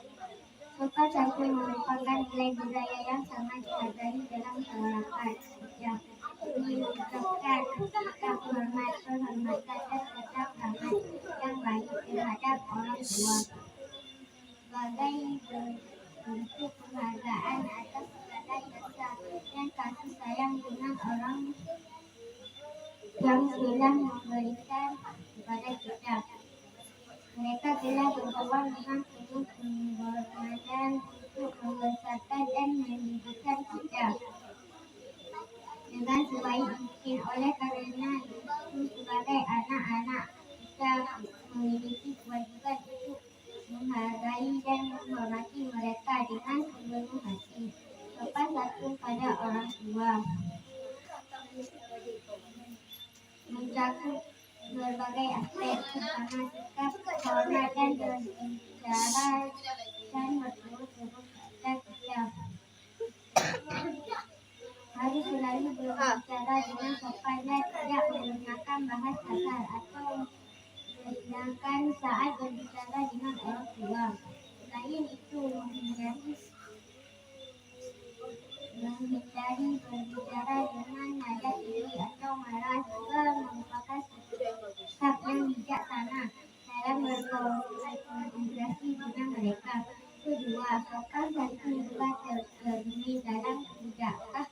Sopan santun merupakan nilai budaya yang sangat dihargai dalam masyarakat. Yang menunjukkan sikap hormat, penghormatan dan tetap ramah yang baik terhadap orang tua. Sebagai bentuk penghargaan atas segala jasa dan kasih sayang dengan orang yang telah memberikan kepada kita. Mereka telah berkorban dengan penuh pengorbanan untuk membesarkan Oleh karena itu sebagai anak-anak kita memiliki kewajiban untuk menghargai dan menghormati mereka dengan sepenuh hati. Sopan santun pada orang tua, mencakup berbagai aspek terutama sikap, hormat dan berbicara dan berturut-turut kata kita. Harus selalu berbicara dengan sopan dan tidak menggunakan bahasa kasar atau merendahkan saat berbicara dengan orang tua. Selain itu, menghindari berbicara dengan nada tinggi atau marah juga merupakan sikap yang bijaksana dalam berkomunikasi dengan mereka. Kedua, sopan santun juga tercermin dalam tindakan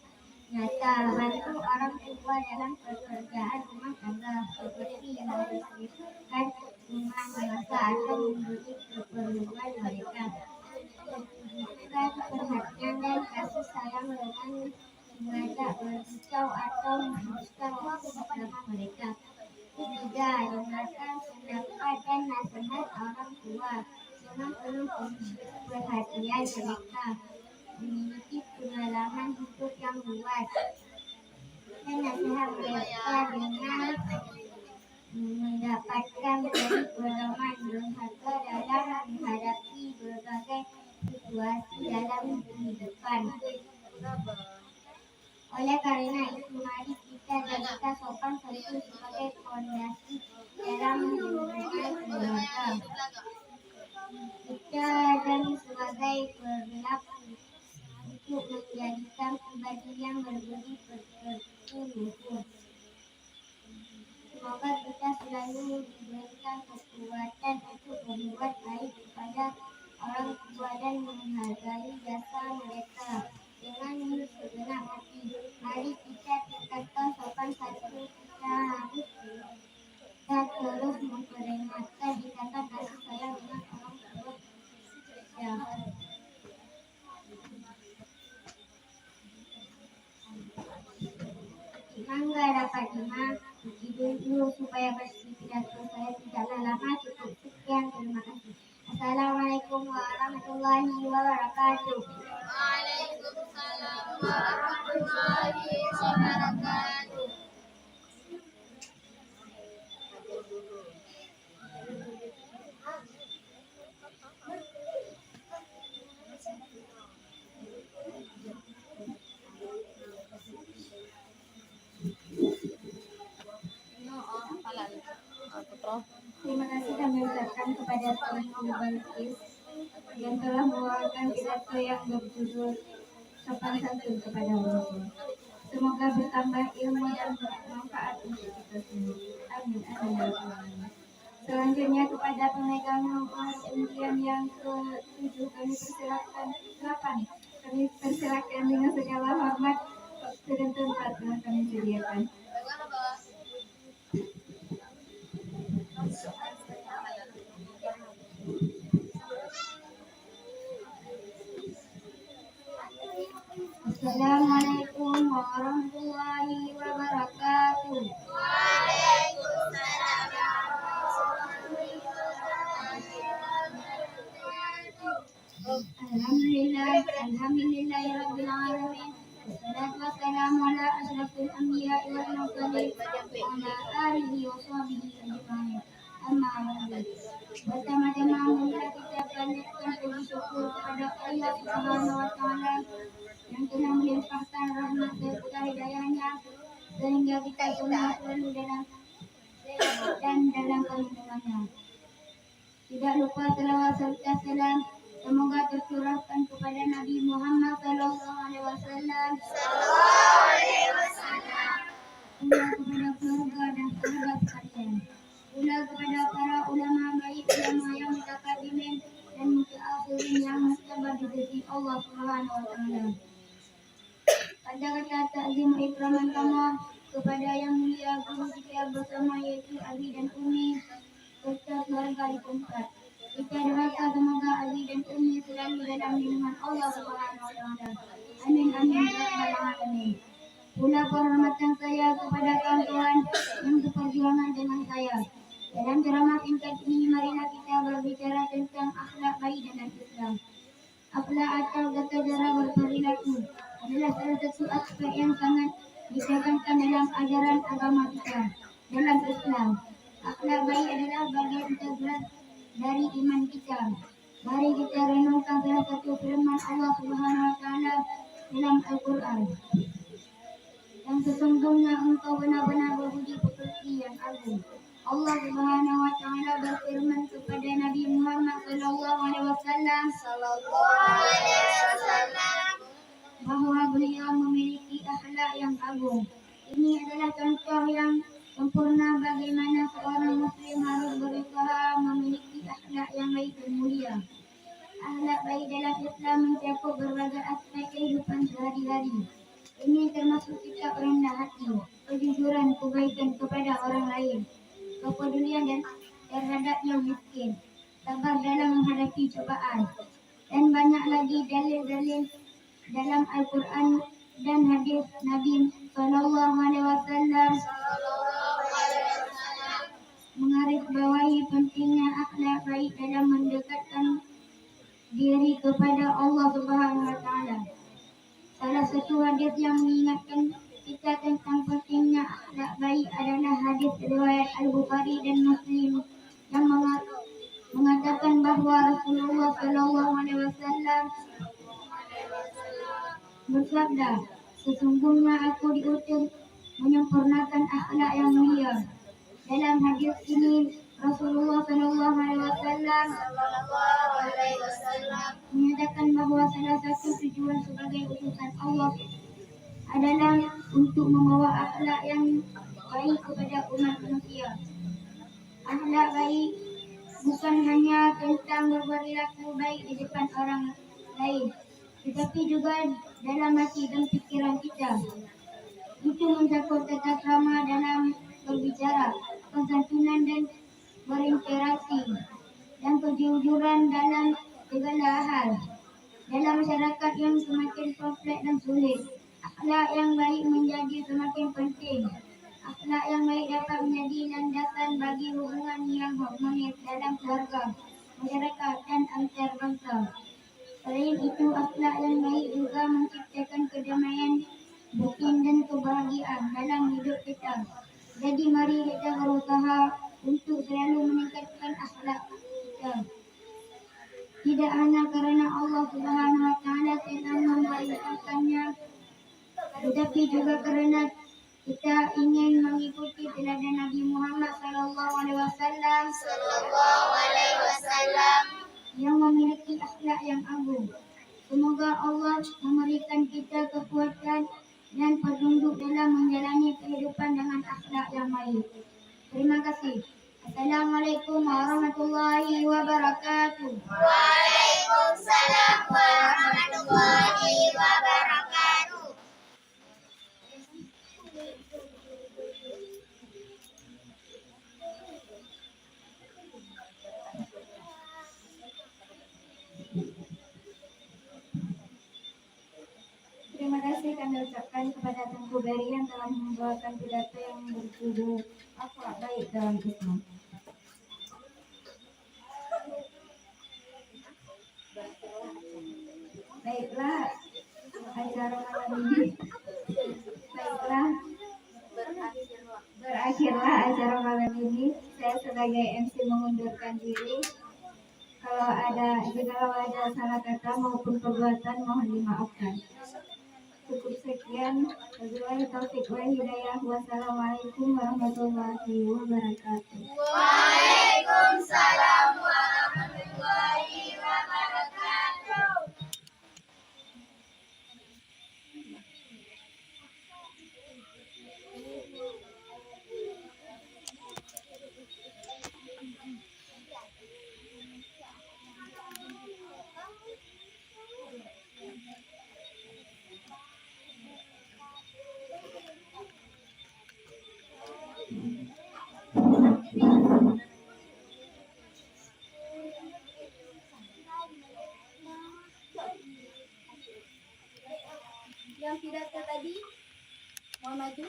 nyata bantu orang tua dalam pekerjaan rumah tangga seperti membersihkan rumah dewasa atau memberi keperluan mereka. Menunjukkan perhatian dan kasih sayang dengan mengajak berbincang atau menghabiskan waktu bersama mereka. Ketiga, dengarkan pendapat dan nasihat orang tua dengan penuh perhatian mereka. Memiliki pengalaman hidup yang luas dan nasihat mereka dengan mendapatkan pengalaman berharga dalam menghadapi berbagai situasi dalam kehidupan. Oleh karena itu, mari kita jadikan sopan santun sebagai fondasi dalam hubungan keluarga kita dan sebagai perilaku untuk menjadikan pribadi yang berbudi pekerti. Semoga kita selalu diberikan kekuatan untuk berbuat baik kepada orang tua dan menghargai jasa mereka dengan segenap hati. Mari kita tingkatkan sopan santun kita harus dan terus memperingatkan ikatan kasih sayang dengan orang tua. Ya. Mangga dapat dulu supaya bersih pidato saya tidaklah lama, cukup sekian, terima kasih. Assalamualaikum warahmatullahi wabarakatuh. Waalaikumsalam warahmatullahi wabarakatuh. Terima kasih kami ucapkan kepada Tuan Guru Balkis yang telah membawakan pidato yang berjudul sopan santun kepada orang tua. Semoga bertambah ilmu dan bermanfaat untuk kita semua. Amin. Amin. Amin. Selanjutnya kepada pemegang nomor undian yang ke-7 kami persilakan 8. Kami persilakan dengan segala hormat waktu dan tempat yang kami sediakan. Assalamualaikum warahmatullahi wabarakatuh. Waalaikumsalam warahmatullahi wabarakatuh. Alhamdulillahirabbil alamin. Wassalatu wassalamu ala asyrafil anbiya'i wal mursalin wa ala alihi wa sahbihi ajma'in. Amma ba'du. Pertama-tama marilah kita panjatkan puji syukur kepada Allah Subhanahu wa taala yang telah melimpahkan rahmat serta hidayahnya sehingga kita semua selalu dalam perlindungannya. Tidak lupa selawat serta salam semoga tercurahkan kepada Nabi Muhammad sallallahu alaihi wasallam, pula kepada keluarga dan sahabat sekalian, pula kepada para ulama baik, ulama yang mutaqaddimin dan mutaakhirin yang mustabar di sisi Allah Subhanahu wa taala. Pada kata takzim ikraman kama kepada yang mulia guru kita bersama yaitu Abi dan Umi serta keluarga di tempat. Kita doakan semoga Abi dan Umi selalu dalam lindungan Allah Subhanahu wa taala. Amin amin ya rabbal alamin. Pula penghormatan saya kepada kawan-kawan yang seperjuangan dengan saya. Dalam ceramah singkat ini, marilah kita berbicara tentang akhlak baik dalam Islam. Akhlak atau tata cara berperilaku adalah salah satu aspek yang sangat ditekankan dalam ajaran agama kita. Dalam Islam, akhlak baik adalah bagian integral dari iman kita. Mari kita renungkan salah satu firman Allah Subhanahu wa taala dalam Al-Quran. Dan sesungguhnya engkau benar-benar berbudi pekerti yang agung. Allah Subhanahu wa taala berfirman kepada Nabi Muhammad sallallahu alaihi wasallam bahwa beliau memiliki akhlak yang agung. Ini adalah contoh yang sempurna bagaimana seorang muslim harus berusaha memiliki akhlak yang baik dan mulia. Akhlak baik dalam Islam mencakup berbagai aspek kehidupan sehari-hari. Ini termasuk sikap rendah hati, kejujuran, kebaikan kepada orang lain, kepedulian dan terhadap yang miskin, sabar dalam menghadapi cobaan, dan banyak lagi dalil-dalil dalam Al-Quran dan hadis Nabi Sallallahu Alaihi Wasallam menggarisbawahi pentingnya akhlak baik dalam mendekatkan diri kepada Allah Subhanahu Wa Taala. Salah satu hadis yang mengingatkan kita tentang pentingnya akhlak baik adalah hadis riwayat Al-Bukhari dan Muslim yang mengatakan bahawa Rasulullah Sallallahu Alaihi Wasallam bersabda, sesungguhnya aku diutus menyempurnakan akhlak yang mulia. Dalam hadis ini Rasulullah Sallallahu Alaihi Wasallam menyatakan bahawa salah satu tujuan sebagai utusan Allah adalah untuk membawa akhlak yang baik kepada umat manusia. Akhlak baik bukan hanya tentang berperilaku baik di depan orang lain, tetapi juga dalam hati dan pikiran kita. Itu mencakup tata krama dalam berbicara, kesantunan dan berinteraksi, dan kejujuran dalam segala hal. Dalam masyarakat yang semakin kompleks dan sulit, akhlak yang baik menjadi semakin penting. Akhlak yang baik dapat menjadi landasan bagi hubungan yang harmonis dalam keluarga, masyarakat dan antar bangsa. Selain itu, akhlak yang baik juga menciptakan kedamaian batin dan kebahagiaan dalam hidup kita. Jadi mari kita berusaha untuk selalu meningkatkan akhlak kita. Tidak hanya kerana Allah Subhanahu Wa Taala telah memerintahkannya, tetapi juga kerana kita ingin mengikuti teladan Nabi Muhammad Sallallahu Alaihi Wasallam yang memiliki akhlak yang agung. Semoga Allah memberikan kita kekuatan dan petunjuk dalam menjalani kehidupan dengan akhlak yang baik. Terima kasih. Assalamualaikum warahmatullahi wabarakatuh. Waalaikumsalam warahmatullahi wabarakatuh. Terima kasih kami ucapkan kepada Tengku Berry yang telah membawakan pidato yang berjudul Akhlak Baik dalam Islam. Baiklah, acara malam ini. Berakhirlah acara malam ini. Saya sebagai MC mengundurkan diri. Jika ada salah kata maupun perbuatan mohon dimaafkan. Cukup sekian. Wabillahi taufiq wal hidayah. Wassalamualaikum warahmatullahi wabarakatuh. Waalaikumsalam warahmatullahi wabarakatuh. maju.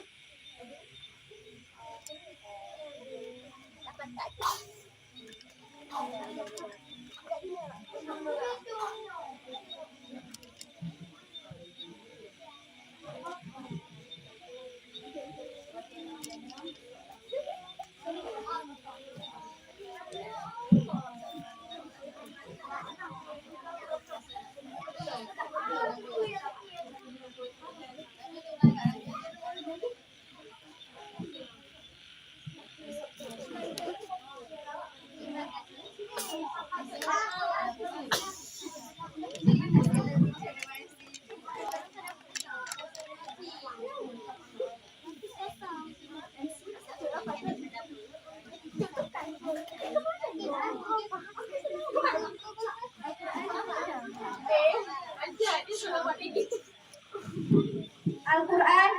Al-Quran.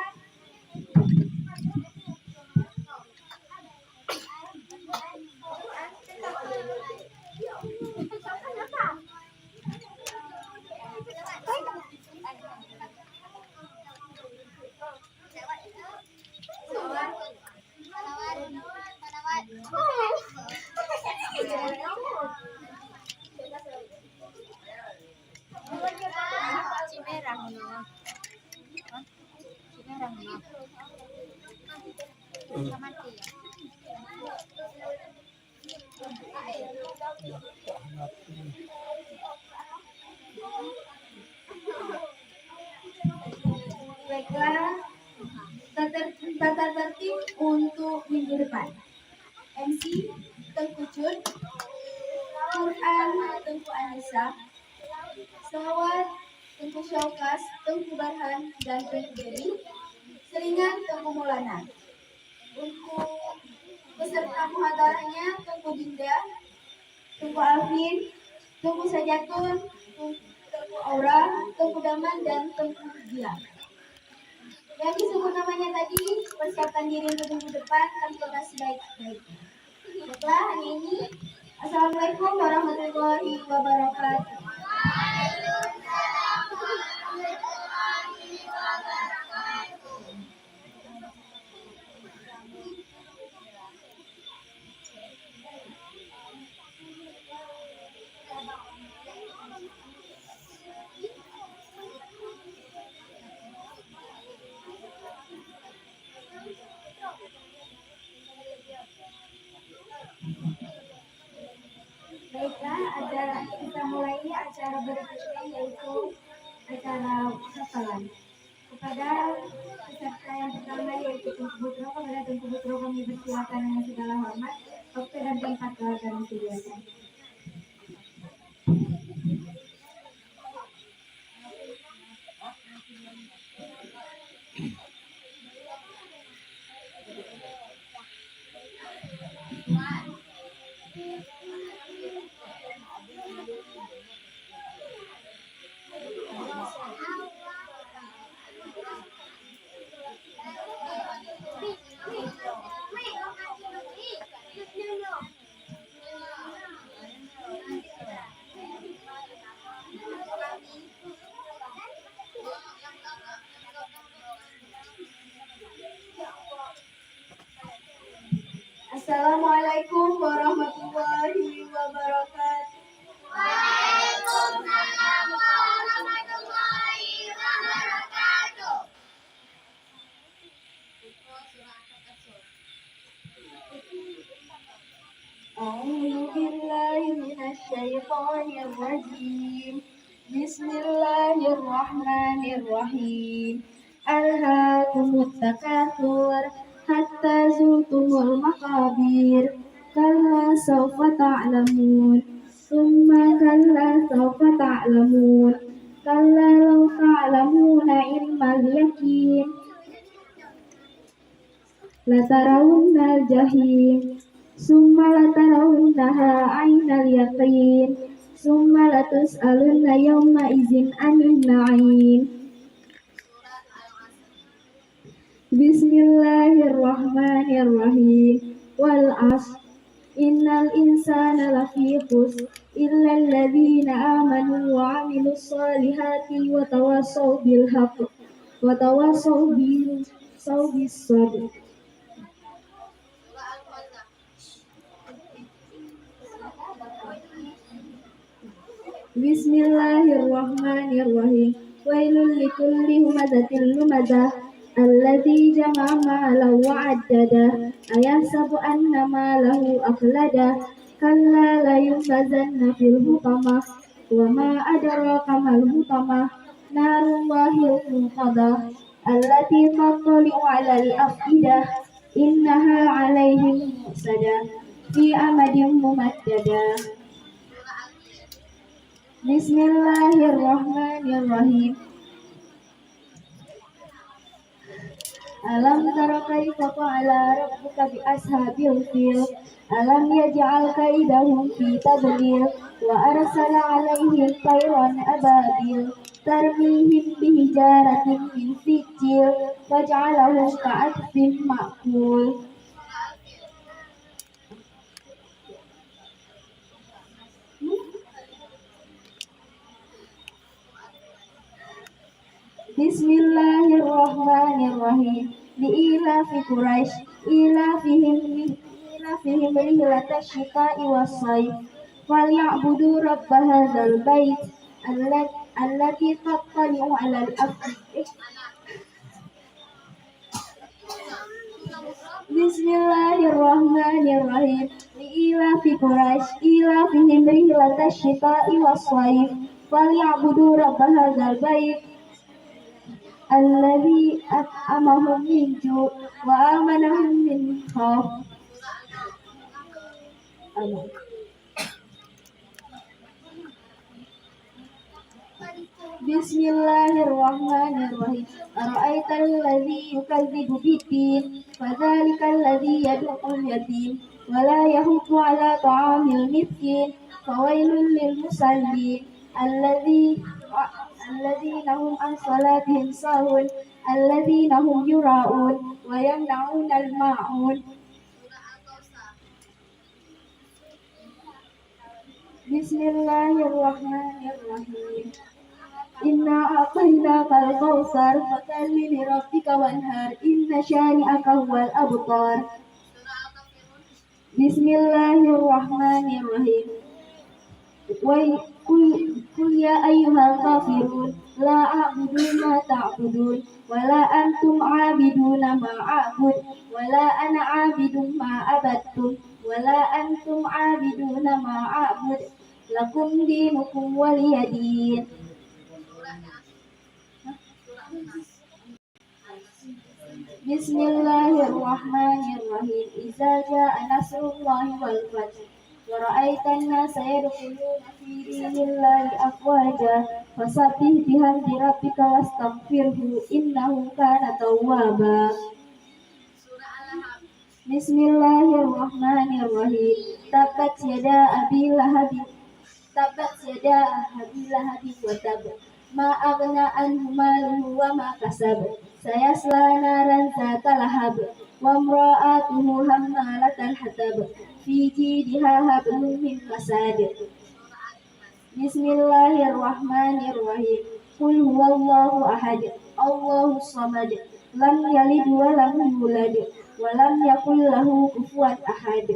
Baiklah, tata tertib untuk minggu depan. MC Tengku Cud, Quran Tengku Anissa, Salawat Tengku Syaukas, Tengku Barhan, dan Tengku Beri, Selingan Tengku Maulana. Untuk peserta muhadarahnya Tengku Dinda, Tengku Alvin, Tengku Sajatun, Tengku Aura, Tengku Daman, dan Tengku Gilang. Yang disebut namanya tadi, persiapkan diri untuk minggu depan tanpa kasih baik-baiknya. Baiklah, hanya ini. Assalamualaikum warahmatullahi wabarakatuh. Baiklah, kita mulai acara berikutnya, yaitu acara hafalan. Kepada peserta yang pertama, yaitu Tengku Putro, kepada Tengku Putro kami persilakan dengan segala hormat. Waktu dan tempat kami sediakan. Assalamualaikum warahmatullahi wabarakatuh. Waalaikumsalam warahmatullahi wabarakatuh. A'udzu billahi minasy syaithanir rajim. Bismillahirrahmanirrahim. Alhaakumut takatsur hatta zurtumul maqabir. Kalla sawfa ta'lamun. Summa kalla sawfa ta'lamun. Kalla law ta'lamuna ilmal yaqin. Latarawunnal jahim. Summa latarawunnaha ainal yaqin. Summa latus'alunna yawma izin anin na'im. Bismillahirrahmanirrahim. Wal 'ashr. Innal insana lafi khusr illa alladzina amanu wa 'amilus solihati wa tawassaw bil haqq wa tawassaw bis صوب الصدر. بسم الله الرحمن الرحيم. ويل لكل همزة لمزة الذي جمع مالا وعدده أيحسب أن ماله أخلده كلا لينبذن في الحطمة وما أدراك ما الحطمة نار الله الموقدة التي تطلع على الأفئدة إنها عليهم مؤصدة في أمد ممددة. بسم الله الرحمن الرحيم. ألم تر كيف فعل ربك بأصحاب الفيل ألم يجعل كيدهم في تضليل وأرسل عليهم طيرا أبابيل ترميهم بحجارة من سجيل فجعلهم كعصف مأكول. بسم الله الرحمن الرحيم. لإيلاف قريش إيلافهم رحلة الشتاء والصيف فليعبدوا رب هذا البيت الذي تطلع على الأفئدة. بسم الله الرحمن الرحيم. لإيلاف قريش إيلافهم رحلة الشتاء والصيف فليعبدوا رب هذا البيت الذي أطعمهم من جوع وآمنهم من خوف. بسم الله الرحمن الرحيم. أرأيت الذي يكذب بالدين فذلك الذي يدعو اليتيم ولا يحض على طعام المسكين فويل للمصلين الذين هم عن صلاتهم ساهون الذين هم يراءون ويمنعون الماعون. بسم الله الرحمن الرحيم. إنا أعطيناك الكوثر فصل لربك وانهر إن شانئك هو الأبتر. بسم الله الرحمن الرحيم. قل يا أيها الكافرون لا أعبد ما تعبدون ولا أنتم عابدون ما أعبد ولا أنا عابد ما عبدتم ولا أنتم عابدون ما أعبد لكم دينكم ولي دين. بسم الله الرحمن الرحيم. إذا جاء نصر الله والفتح ورأيت الناس يدخلون في دين الله أفواجا فسبح بحمد ربك واستغفره إنه كان توابا. بسم الله الرحمن الرحيم. تبت يدا أبي لهب وتب ما أغنى عنه ماله وما كسب سيصلى نارا ذات لهب وامرأته حمالة الحطب في جيدها حبل من مسد. بسم الله الرحمن الرحيم. قل هو الله أحد الله الصمد لم يلد ولم يولد ولم يكن له كفوا أحد.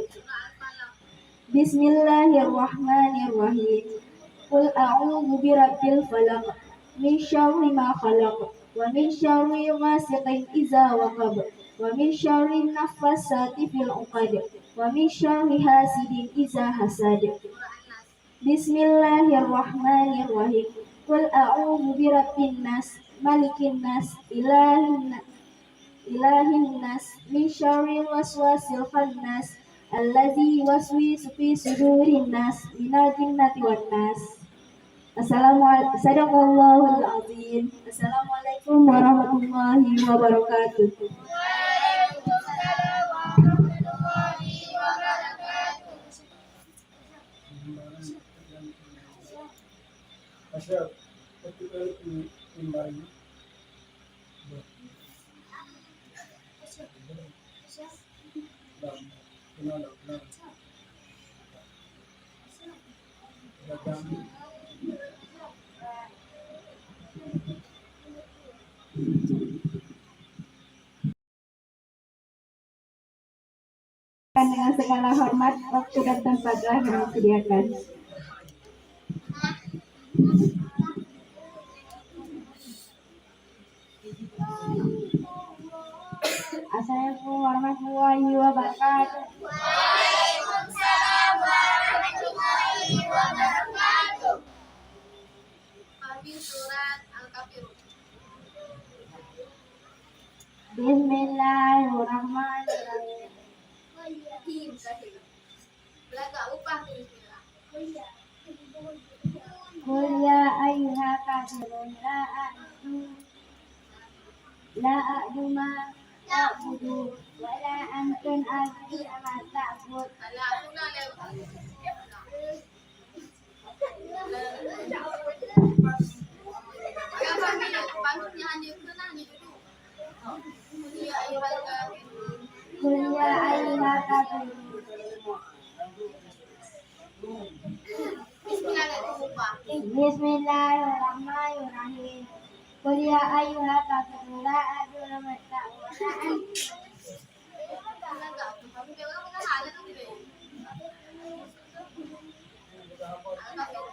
بسم الله الرحمن الرحيم. قل أعوذ برب الفلق من شر ما خلق ومن شر غاسق إذا وقب ومن شر النفاثات في العقد ومن شر حاسد إذا حسد. بسم الله الرحمن الرحيم. قل أعوذ برب الناس ملك الناس إله الناس من شر الوسواس الخناس الذي يوسوس في صدور الناس من الجنة والناس. Sadaqallahul azim. Assalamualaikum warahmatullahi wabarakatuh. Waalaikumsalam warahmatullahi wabarakatuh. Asyaf, ketika kembali segala hormat, waktu dan tempat telah kami sediakan. Assalamualaikum warahmatullahi wabarakatuh. Waalaikumsalam warahmatullahi wabarakatuh. Kami surat Al-Kafirun. Bismillahirrahmanirrahim. Belaga upah bismillah. Qul ya ayyuhal kafirun la a'budu ma ta'budu wa la antum a'budu ma ta'bud. Alah, sudah lewat. Apa ni? Pantutnya hanya kena ni duduk. Ya ayyuhal kafirun. Qul ya ayyuhal kafirun. Bismillah upah. Bismillahirrahmanirrahim. Qul ya ayyuhal kafirun la a'budu ma ta'budu wa la antum Belaga upah. Kami orang mengahala tu ni. Al-Kafirun.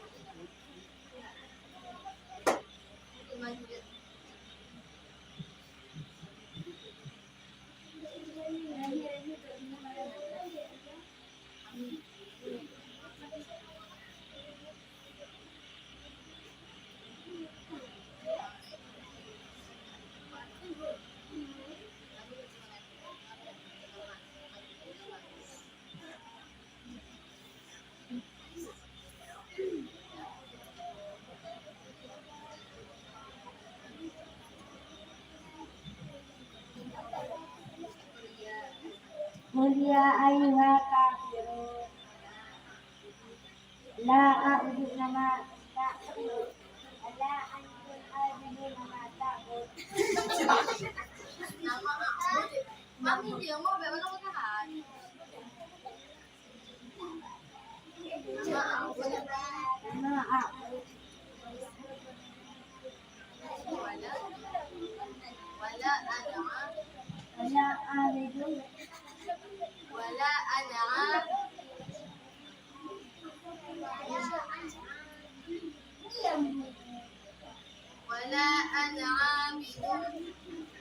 Qul ya ayyuhal kafirun la a'budu ma ta'budu wa la antum a'budu ma ta'bud. Nama Mami dia mau bawa orang mengahala. Nama a'budu Wala ana wa la a'budu wala ana wala ana abidun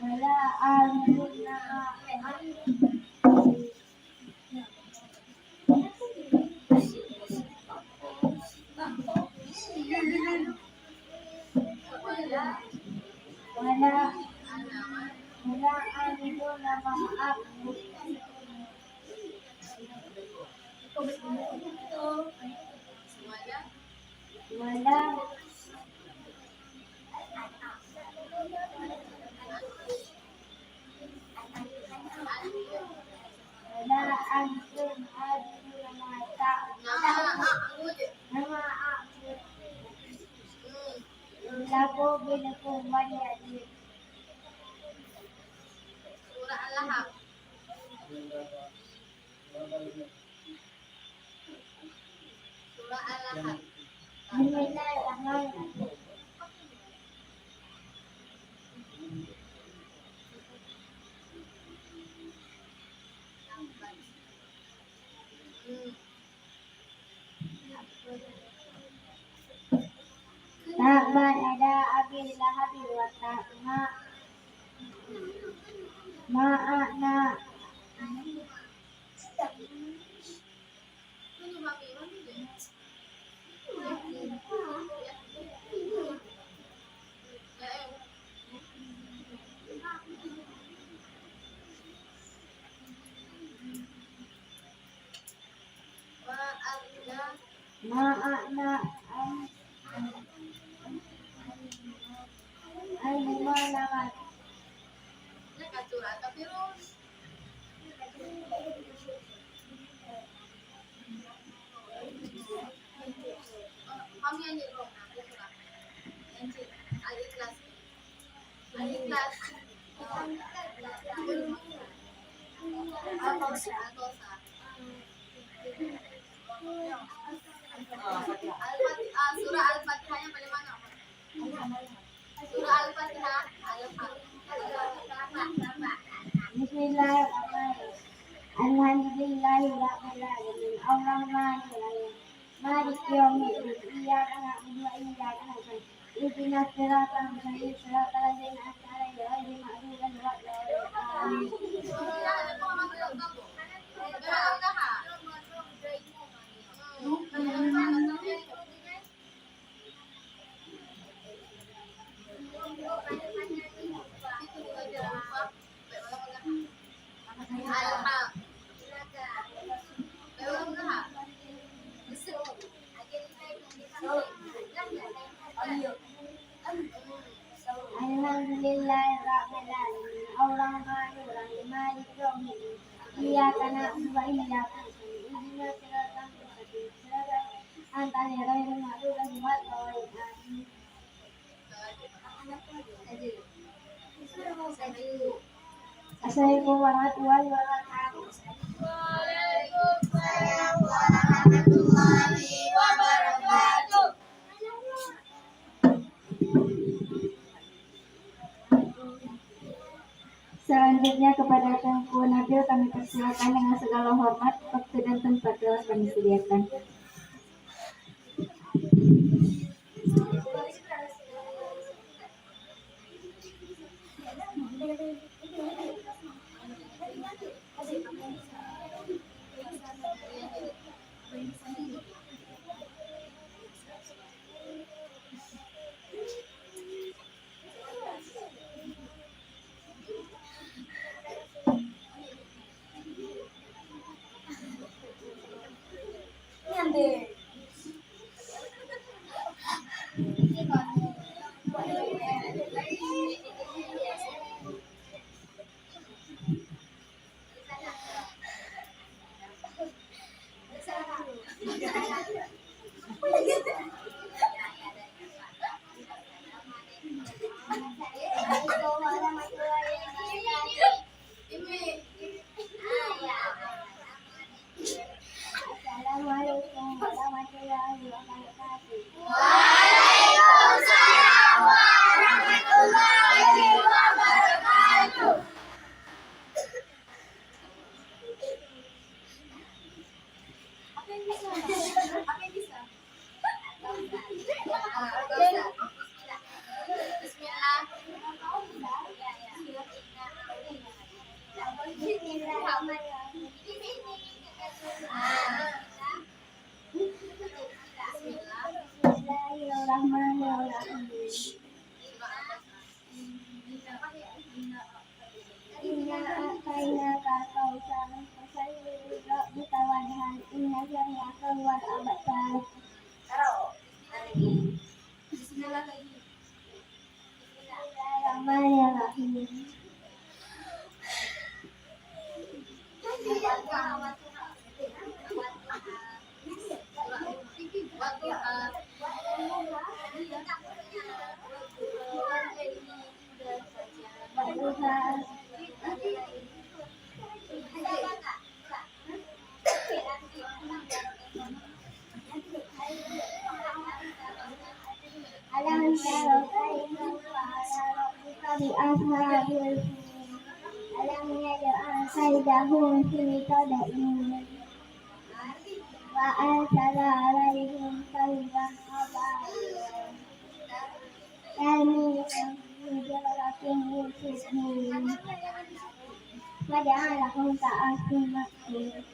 wa la a'budu ma wala wa la ana a'budu ma a'budu wala wa la antum a'budu ma ta'bud. nama Ahmud. Nama a'budu lakum bilakum waliyadin. Surah Al-Lahab. Surah Al-Lahab. Bismillahirrahmanirrahim. Ta'ban ada abil lahabi wa ta'ma ma'ana Ini mami dia. ma'ana al-malamat Surah Al-Kafirun. Kami yang nyerong Al-Ikhlas. Al-Ikhlas. Al-Kausar. Al-Fatihah. Surah Al-Fatihah yang paling mana? Surah Al-Fatihah. Bismillahirrahmanirrahim. Alhamdulillahi rabbil alamin. Ar-Rahmanir Rahim. Maliki yaumiddin. Iyyaka na'budu wa iyyaka nasta'in. Ihdinas siratal mustaqim. Siratal ladzina an'amta 'alaihim ghairil maghdubi 'alaihim waladdallin. Amin. Alhamdulillahi rabbil alamin. Ar-Rahmanir Rahim. Maliki yaumiddin. Iyyaka na'budu wa iyyaka nasta'in. Ihdinas siratal mustaqim. Siratal ladzina an'amta 'alaihim ghairil maghdubi 'alaihim waladdallin. Amin. Assalamualaikum warahmatullahi wabarakatuh. Waalaikumsalam warahmatullahi wabarakatuh. Selanjutnya kepada Tengku Nabil kami persilakan dengan segala hormat, waktu dan tempat telah kami sediakan. Assalamualaikum warahmatullahi wabarakatuh. Waalaikumsalam warahmatullahi wabarakatuh. Bismillahirrahmanirrahim. Inna a'tainaka al-kautsar fasalli li rabbika wanhar inna syani'aka huwal abtar. Bismillahirrahmanirrahim. Alam tara kaifa fa'ala rabbuka bi ashabil fil. Alam yaj'al kaydahum fi tada'in. Wa arsala 'alaihim tayran ababil. Tarmihim bijaratin min sijil. Wa ja'alahum ka'asfin ma'kul.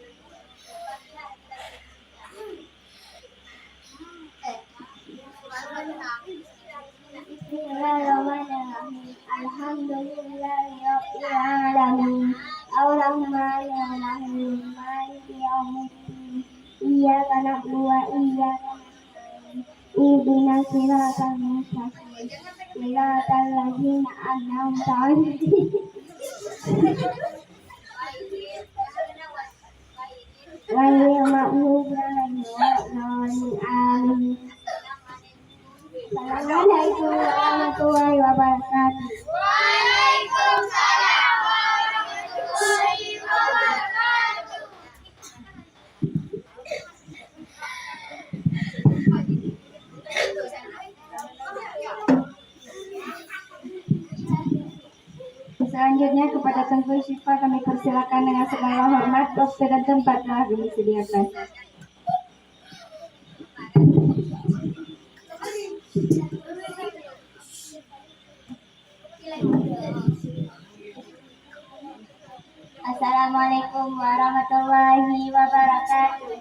Bismillahirrahmanirrahim. Alhamdulillahi rabbil alamin. Ar-Rahmanir Rahim. Maliki yaumiddin. Iyyaka na'budu wa iyyaka nasta'in. Ihdinas siratal mustaqim. Siratal ladzina an'amta 'alaihim ghairil maghdubi 'alaihim waladdallin. Amin. Assalamualaikum warahmatullahi wabarakatuh. Waalaikumsalam warahmatullahi wabarakatuh. Selanjutnya kepada Tengku Syifa kami persilakan dengan segala hormat. Waktu dan tempat telah kami sediakan. Assalamualaikum warahmatullahi wabarakatuh.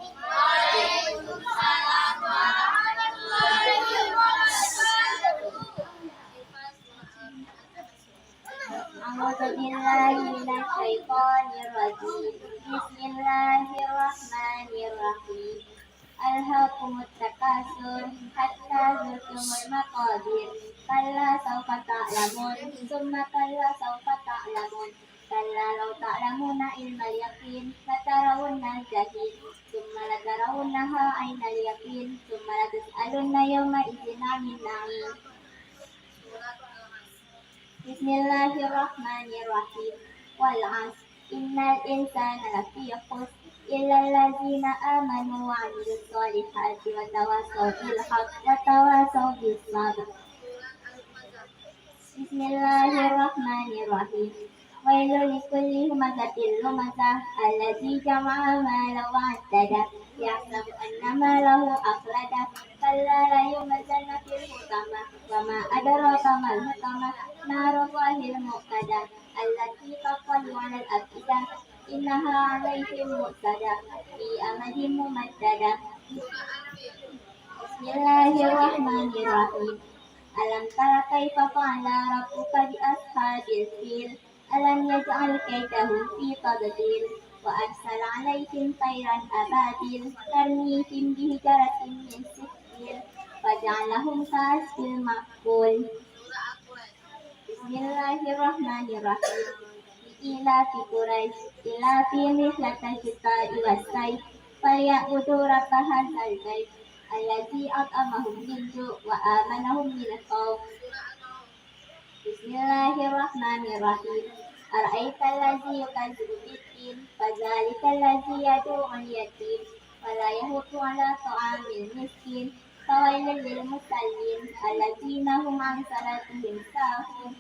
A'udzubillahi minasyaitonirrajim. Bismillahirrahmanirrahim. Alhaakumut takatsur hatta zurtumul maqabir. Kalla sawfa ta'lamun, summa kalla sawfa ta'lamun. Kalla law ta'lamuna ilmal yaqin, latarawunnal jahim, summa latarawunnaha 'ainal yaqin, summa latus'alunna yawma idzin 'anil na'im. Bismillahirrahmanirrahim. Wal 'asr, innal insana lafi khusr illa allazina amanu wa 'amilus solihati wa tawassaw bil haqqi wa tawassaw bis sabr. Bismillahirrahmanirrahim. Wailul likulli humazatil lumazah allazi jama'a malan wa 'addadah yahsabu anna malahu akhladah kalla la yumazanna fil hutamah wa ma adraka mal hutamah narullahil muqtadah allati taqalu 'alal afidah innaha 'alaihim muqtadah fi amadin mumaddadah. Bismillahirrahmanirrahim. Alam tara kaifa fa'ala rabbuka bi ashabil fil alam yaj'al kaydahum fi tadlil wa arsala 'alaihim tayran ababil tarmihim bihijaratin min sijil faja'alahum ka'asfil ma'kul. Bismillahirrahmanirrahim. Ila fi Quraisy ila fi mihlatal syita'i was-sayf falyabudu rabb hadzal bait allazi at'amahum min ju' wa amanahum min khawf. Bismillahirrahmanirrahim. Ara'aital ladzi yukadzibu bid-din fadzalikal ladzi yad'u'ul yatim wa la yahudu 'ala ta'amil miskin fawailul lil musallin alladzina hum 'an salatihim sahun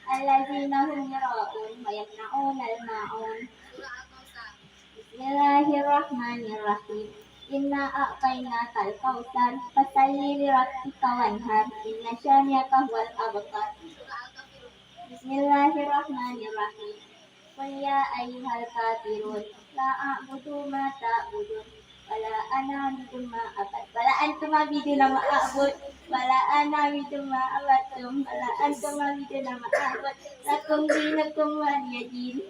alladzina hum yura'un wa yamna'unal ma'un. Bismillahirrahmanirrahim. Inna a'tainakal kautsar fasalli li rabbika wanhar inna syani'aka huwal abtar. Bismillahirrahmanirrahim. Qul ya ayyuhal kafirun la a'budu ma ta'budun wala ana a'budu ma abad wala antum a'buduna ma a'bud wala ana a'budu ma abadtum wala antum a'buduna ma a'bud lakum dinukum waliyadin.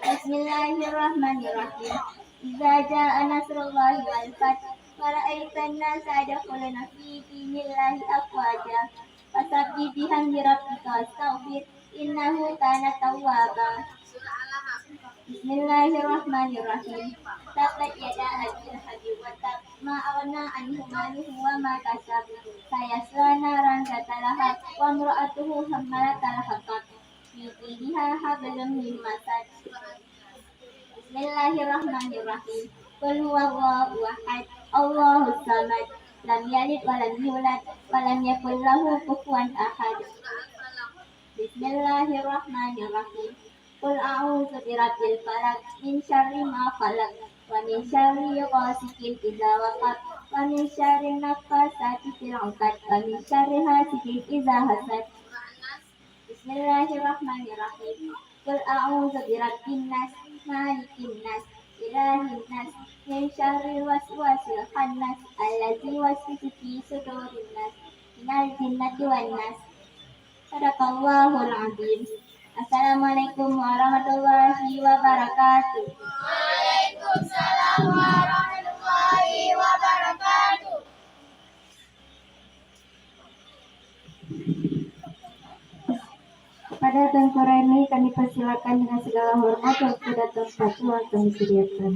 Bismillahirrahmanirrahim. Idza jaa nasrullahi wal fath wa ra'aitan nasa yadkhuluna fi dinillahi afwaja fasabbih bihamdi rabbika wastaghfir innahu kana tawwaba. Bismillahirrahmanirrahim. Tabbat yada abi lahabin wa tab ma aghna anhu maluhu wa ma kasab sayasla naran zata lahab wa imra'atuhu hammalatal hatab fi jidiha hablum min masad. Bismillahirrahmanirrahim. Qul huwallahu ahad, Allahus samad, lam yalid wa lam yulad wa lam yakul lahu kufuwan ahad. Bismillahirrahmanirrahim. Qul a'udzu birabbil falaq min syarri ma khalaq wa min syarri ghasiqin idza waqab wa min syarri naffasati fil 'uqad wa min syarri hasidin idza hasad. Bismillahirrahmanirrahim. Qul a'udzu birabbin nas malikin nas ilahin nas min syarril waswasil khannas allazi yuwaswisu fi sudurin nas minal jinnati wan nas. Sadaqallahul azim. Assalamualaikum warahmatullahi wabarakatuh. Waalaikumsalam warahmatullahi wabarakatuh. Pada Tengku Remi kami persilakan dengan segala hormat yang sudah tempat telah kami sediakan.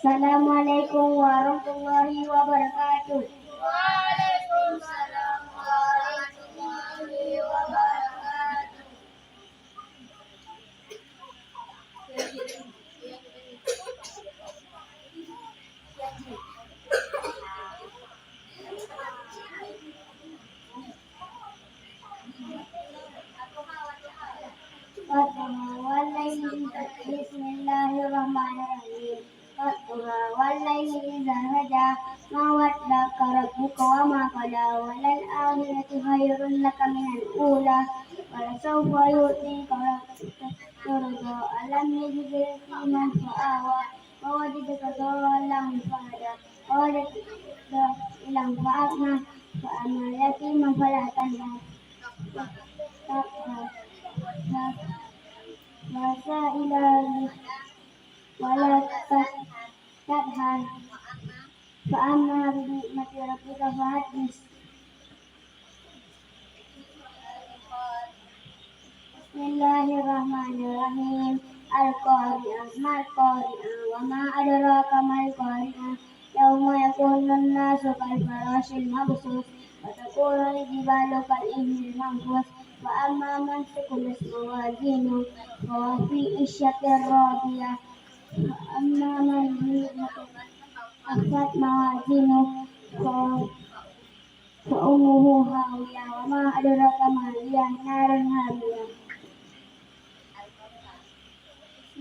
Assalamualaikum warahmatullahi wabarakatuh. Waalaikumsalam warahmatullahi wabarakatuh. Bismillahirrahmanirrahim. Qadha wal-laili idza saja ma waddaka rabbuka wa ma qala walal akhiratu khairun laka minal ula wa lasawfa yu'tika rabbuka fatarda alam yajidka yatiman fa'awa wa wajadaka dhallan fahada wa wajadaka ilan fa'agna fa amma yatiman fala tanhar Masa ilahi wala tadhar fa'amma binikmati rabbika fahaddis. Bismillahirrahmanirrahim. Al-Qari'ah mal-Qari'ah wa ma adraka mal-Qari'ah yauma yakunun nasu kal-farashil mabsus wa takunu al-jibalu kal-ihnil manfus wa amma man thaqulat mawazinu fa fi 'ishatin radiyah wa amma man khaffat mawazinu fa ummuhu hawiyah wa ma adraka ma hiya narun hamiyah.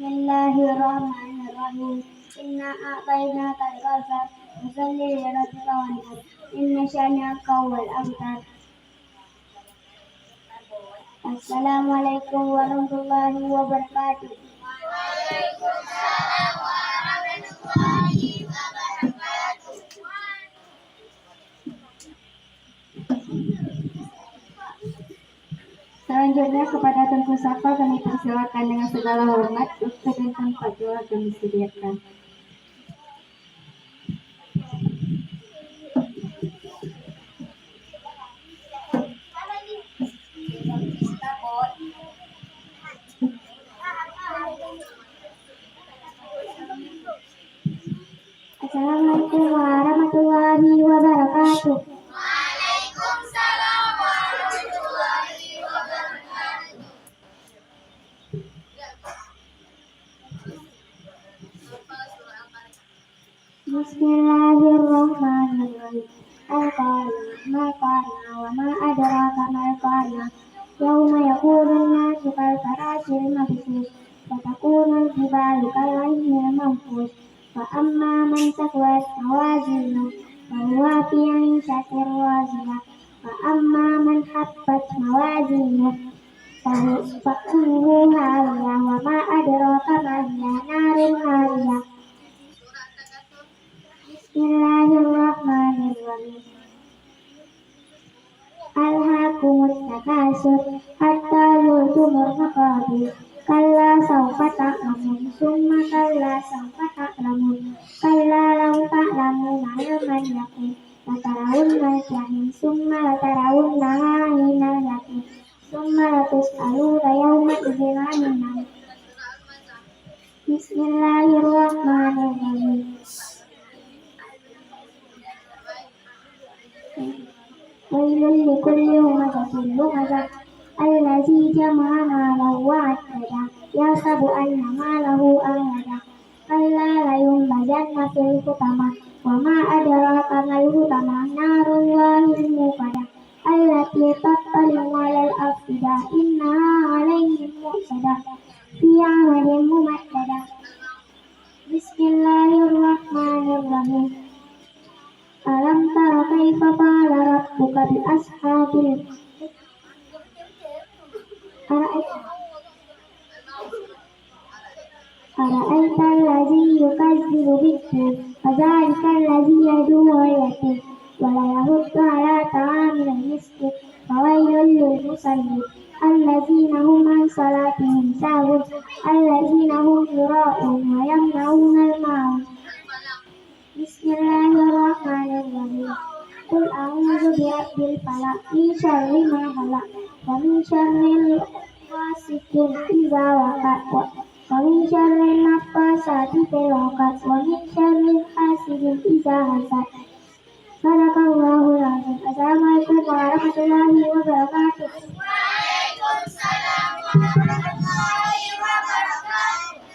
Bismillahirrahmanirrahim. Inna a'tainaka al-kautsar fasalli li rabbika wanhar inna syani'aka huwal abtar. Assalamualaikum warahmatullahi wabarakatuh. Waalaikumsalam warahmatullahi wabarakatuh. Selanjutnya kepada Tengku Safa kami persilakan dengan segala hormat untuk dan tempat doa kami sediakan. Assalamualaikum warahmatullahi wabarakatuh. Waalaikumsalam warahmatullahi wabarakatuh. Bismillahirrahmanirrahim. Al-Qari'ah mal-Qari'ah wa ma adraka mal-Qari'ah yauma yakunun nasu kal-farashil mabsus wa takunu al-jibalu kal-ihnil manfus fa amma man thaqulat mawazinu fa huwa fi 'ishatin radiyah wa amma man khaffat mawazinu fa ummuhu hawiyah wa ma adraka ma hiya narun hamiyah. Bismillahirrahmanirrahim. Alhaakumut takatsur hatta zurtumul maqabir. Kalla sawfa ta'lamun summa kalla sawfa ta'lamun. Kalla law ta'lamuna ilmal yaqin latarawunnal jahim summa latarawunnaha 'ainal yaqin summa latus'aluna yawma idzin 'anil na'im. Bismillahirrahmanirrahim. Wailul likulli humazatin lumazah allazi jama'a malahu wa 'addadah yahsabu anna malahu akhladah kalla layumbazanna fil hutamah wa ma adraka mal hutamah narullahil muqadah allati tattali'u 'alal afidah innaha 'alaihim mu'sadah fi 'amalin mumaddadah. Bismillahirrahmanirrahim. Alam tara kaifa fa'ala rabbuka bi ashabil Ara'aita allazi yukazzibu bid-din fadhalika allazi yad'u al-yatim wa la yahuddu 'ala ta'amil miskin fawailul lil musallin allazina hum 'an salatihim sahun allazina hum yura'un wa yamna'una al-ma'un. Bismillahirrahmanirrahim. Qul a'udzu birabbil falaq min syarri ma khalaq wa min syarril ghasiqin idza waqab wa min syarrin naffasati fil 'uqad wa min syarri hasidin idza hasad. Sadaqallahul azim. Assalamualaikum warahmatullahi wabarakatuh. Waalaikumsalam warahmatullahi wabarakatuh.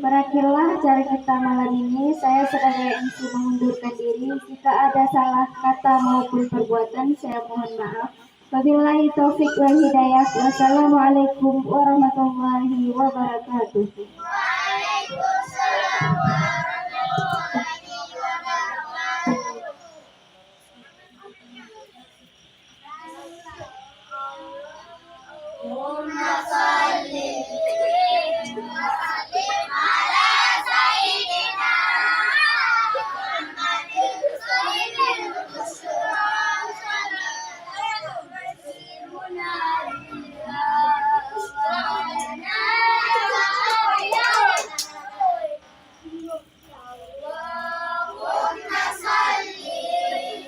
Berakhirlah acara kita malam ini. Saya sebagai MC mengundurkan diri. Jika ada salah kata maupun perbuatan, saya mohon maaf. Wabillahi taufik wal hidayah. Wassalamualaikum warahmatullahi wabarakatuh. Waalaikumsalam warahmatullahi wabarakatuh. Allahumma salli wa sallim ala sayyidina Muhammadin sayyidil busra Allahumma salli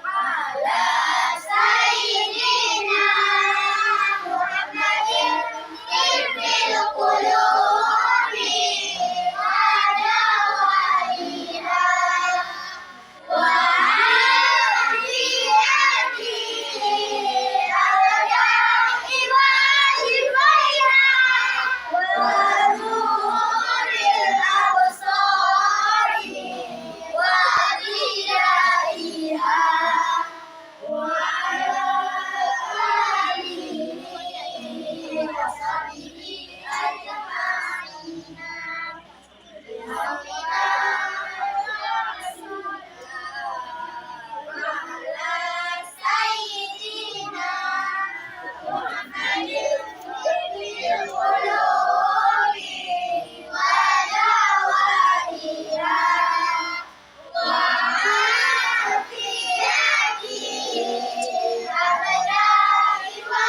ala sayyidina Muhammadin ibnil qulubi wa dawaiha wa afiyati abada'i wa shifaiha wa nuril absari wa diyaiha wa ala alihi wa sahbihi ajma'ina bihaqqina wa ala sayyidina Muhammadin ibnil qulubi wa dawaiha wa afiyati abada'i wa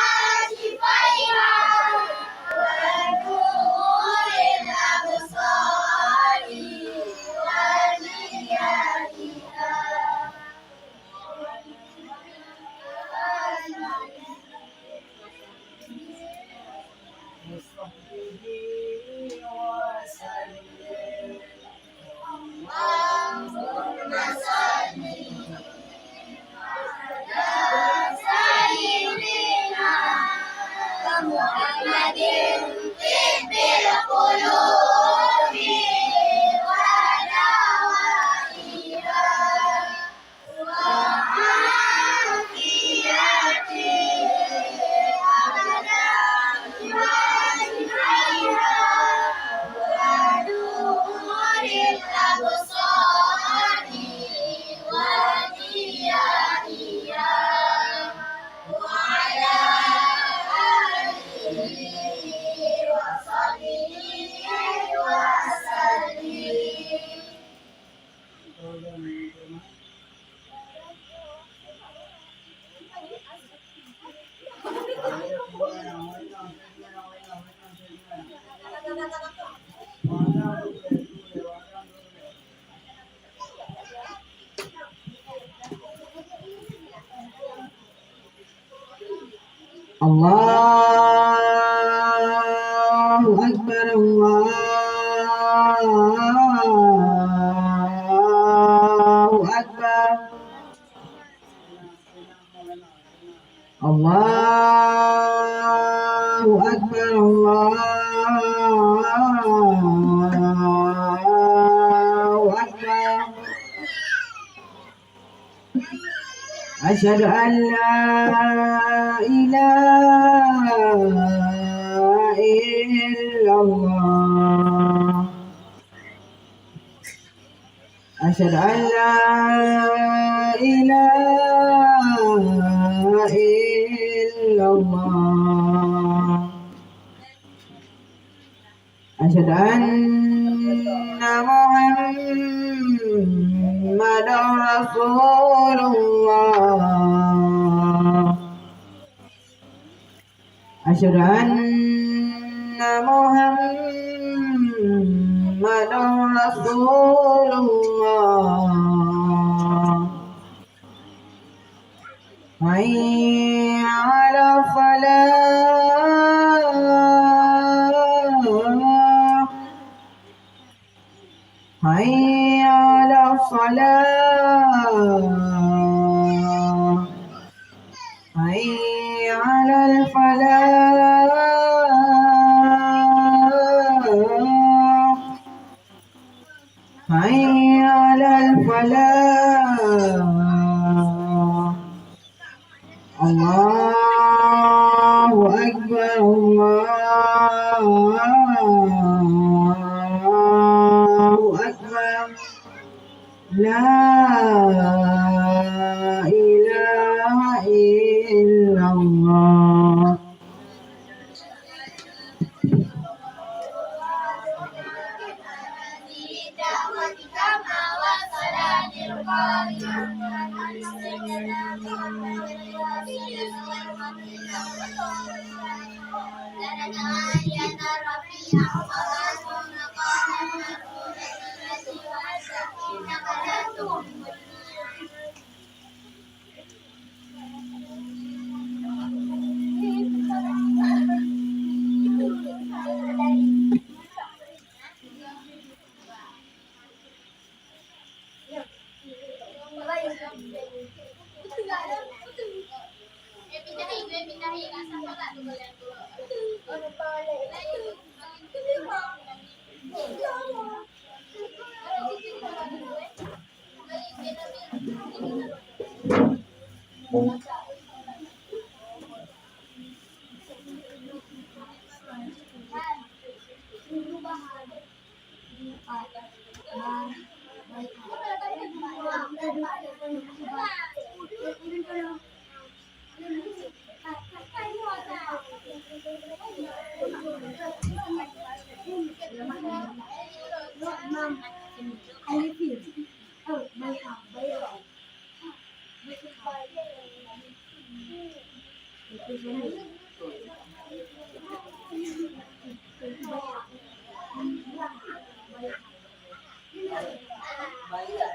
shifaiha wa nuril absari wa diyaiha Allahumma salli ala sayyidina Muhammadin tibbil qulubi wa dawaiha wa afiyati abada'i wa shifaiha wa nuril absari wa diyaiha wa ala alihi wa sahbihi wa sallim. Allahu Akbar, Allahu Akbar, Allahu Akbar, Allahu Akbar. Asyhadu an la ilaha illallah. Asyhadu an la ilaha illallah. Asyhadu anna Muhammadar Rasulullah. Asyhadu anna Muhammadar Rasulullah. Hayya 'ala falah. Hayya 'ala falah. Hayya 'alal falah. Hayya 'alal falah. Allah Allahu Akbar. La ilaha illallah. Pindahin. Asa pala tuh kalian tuh? Bayar.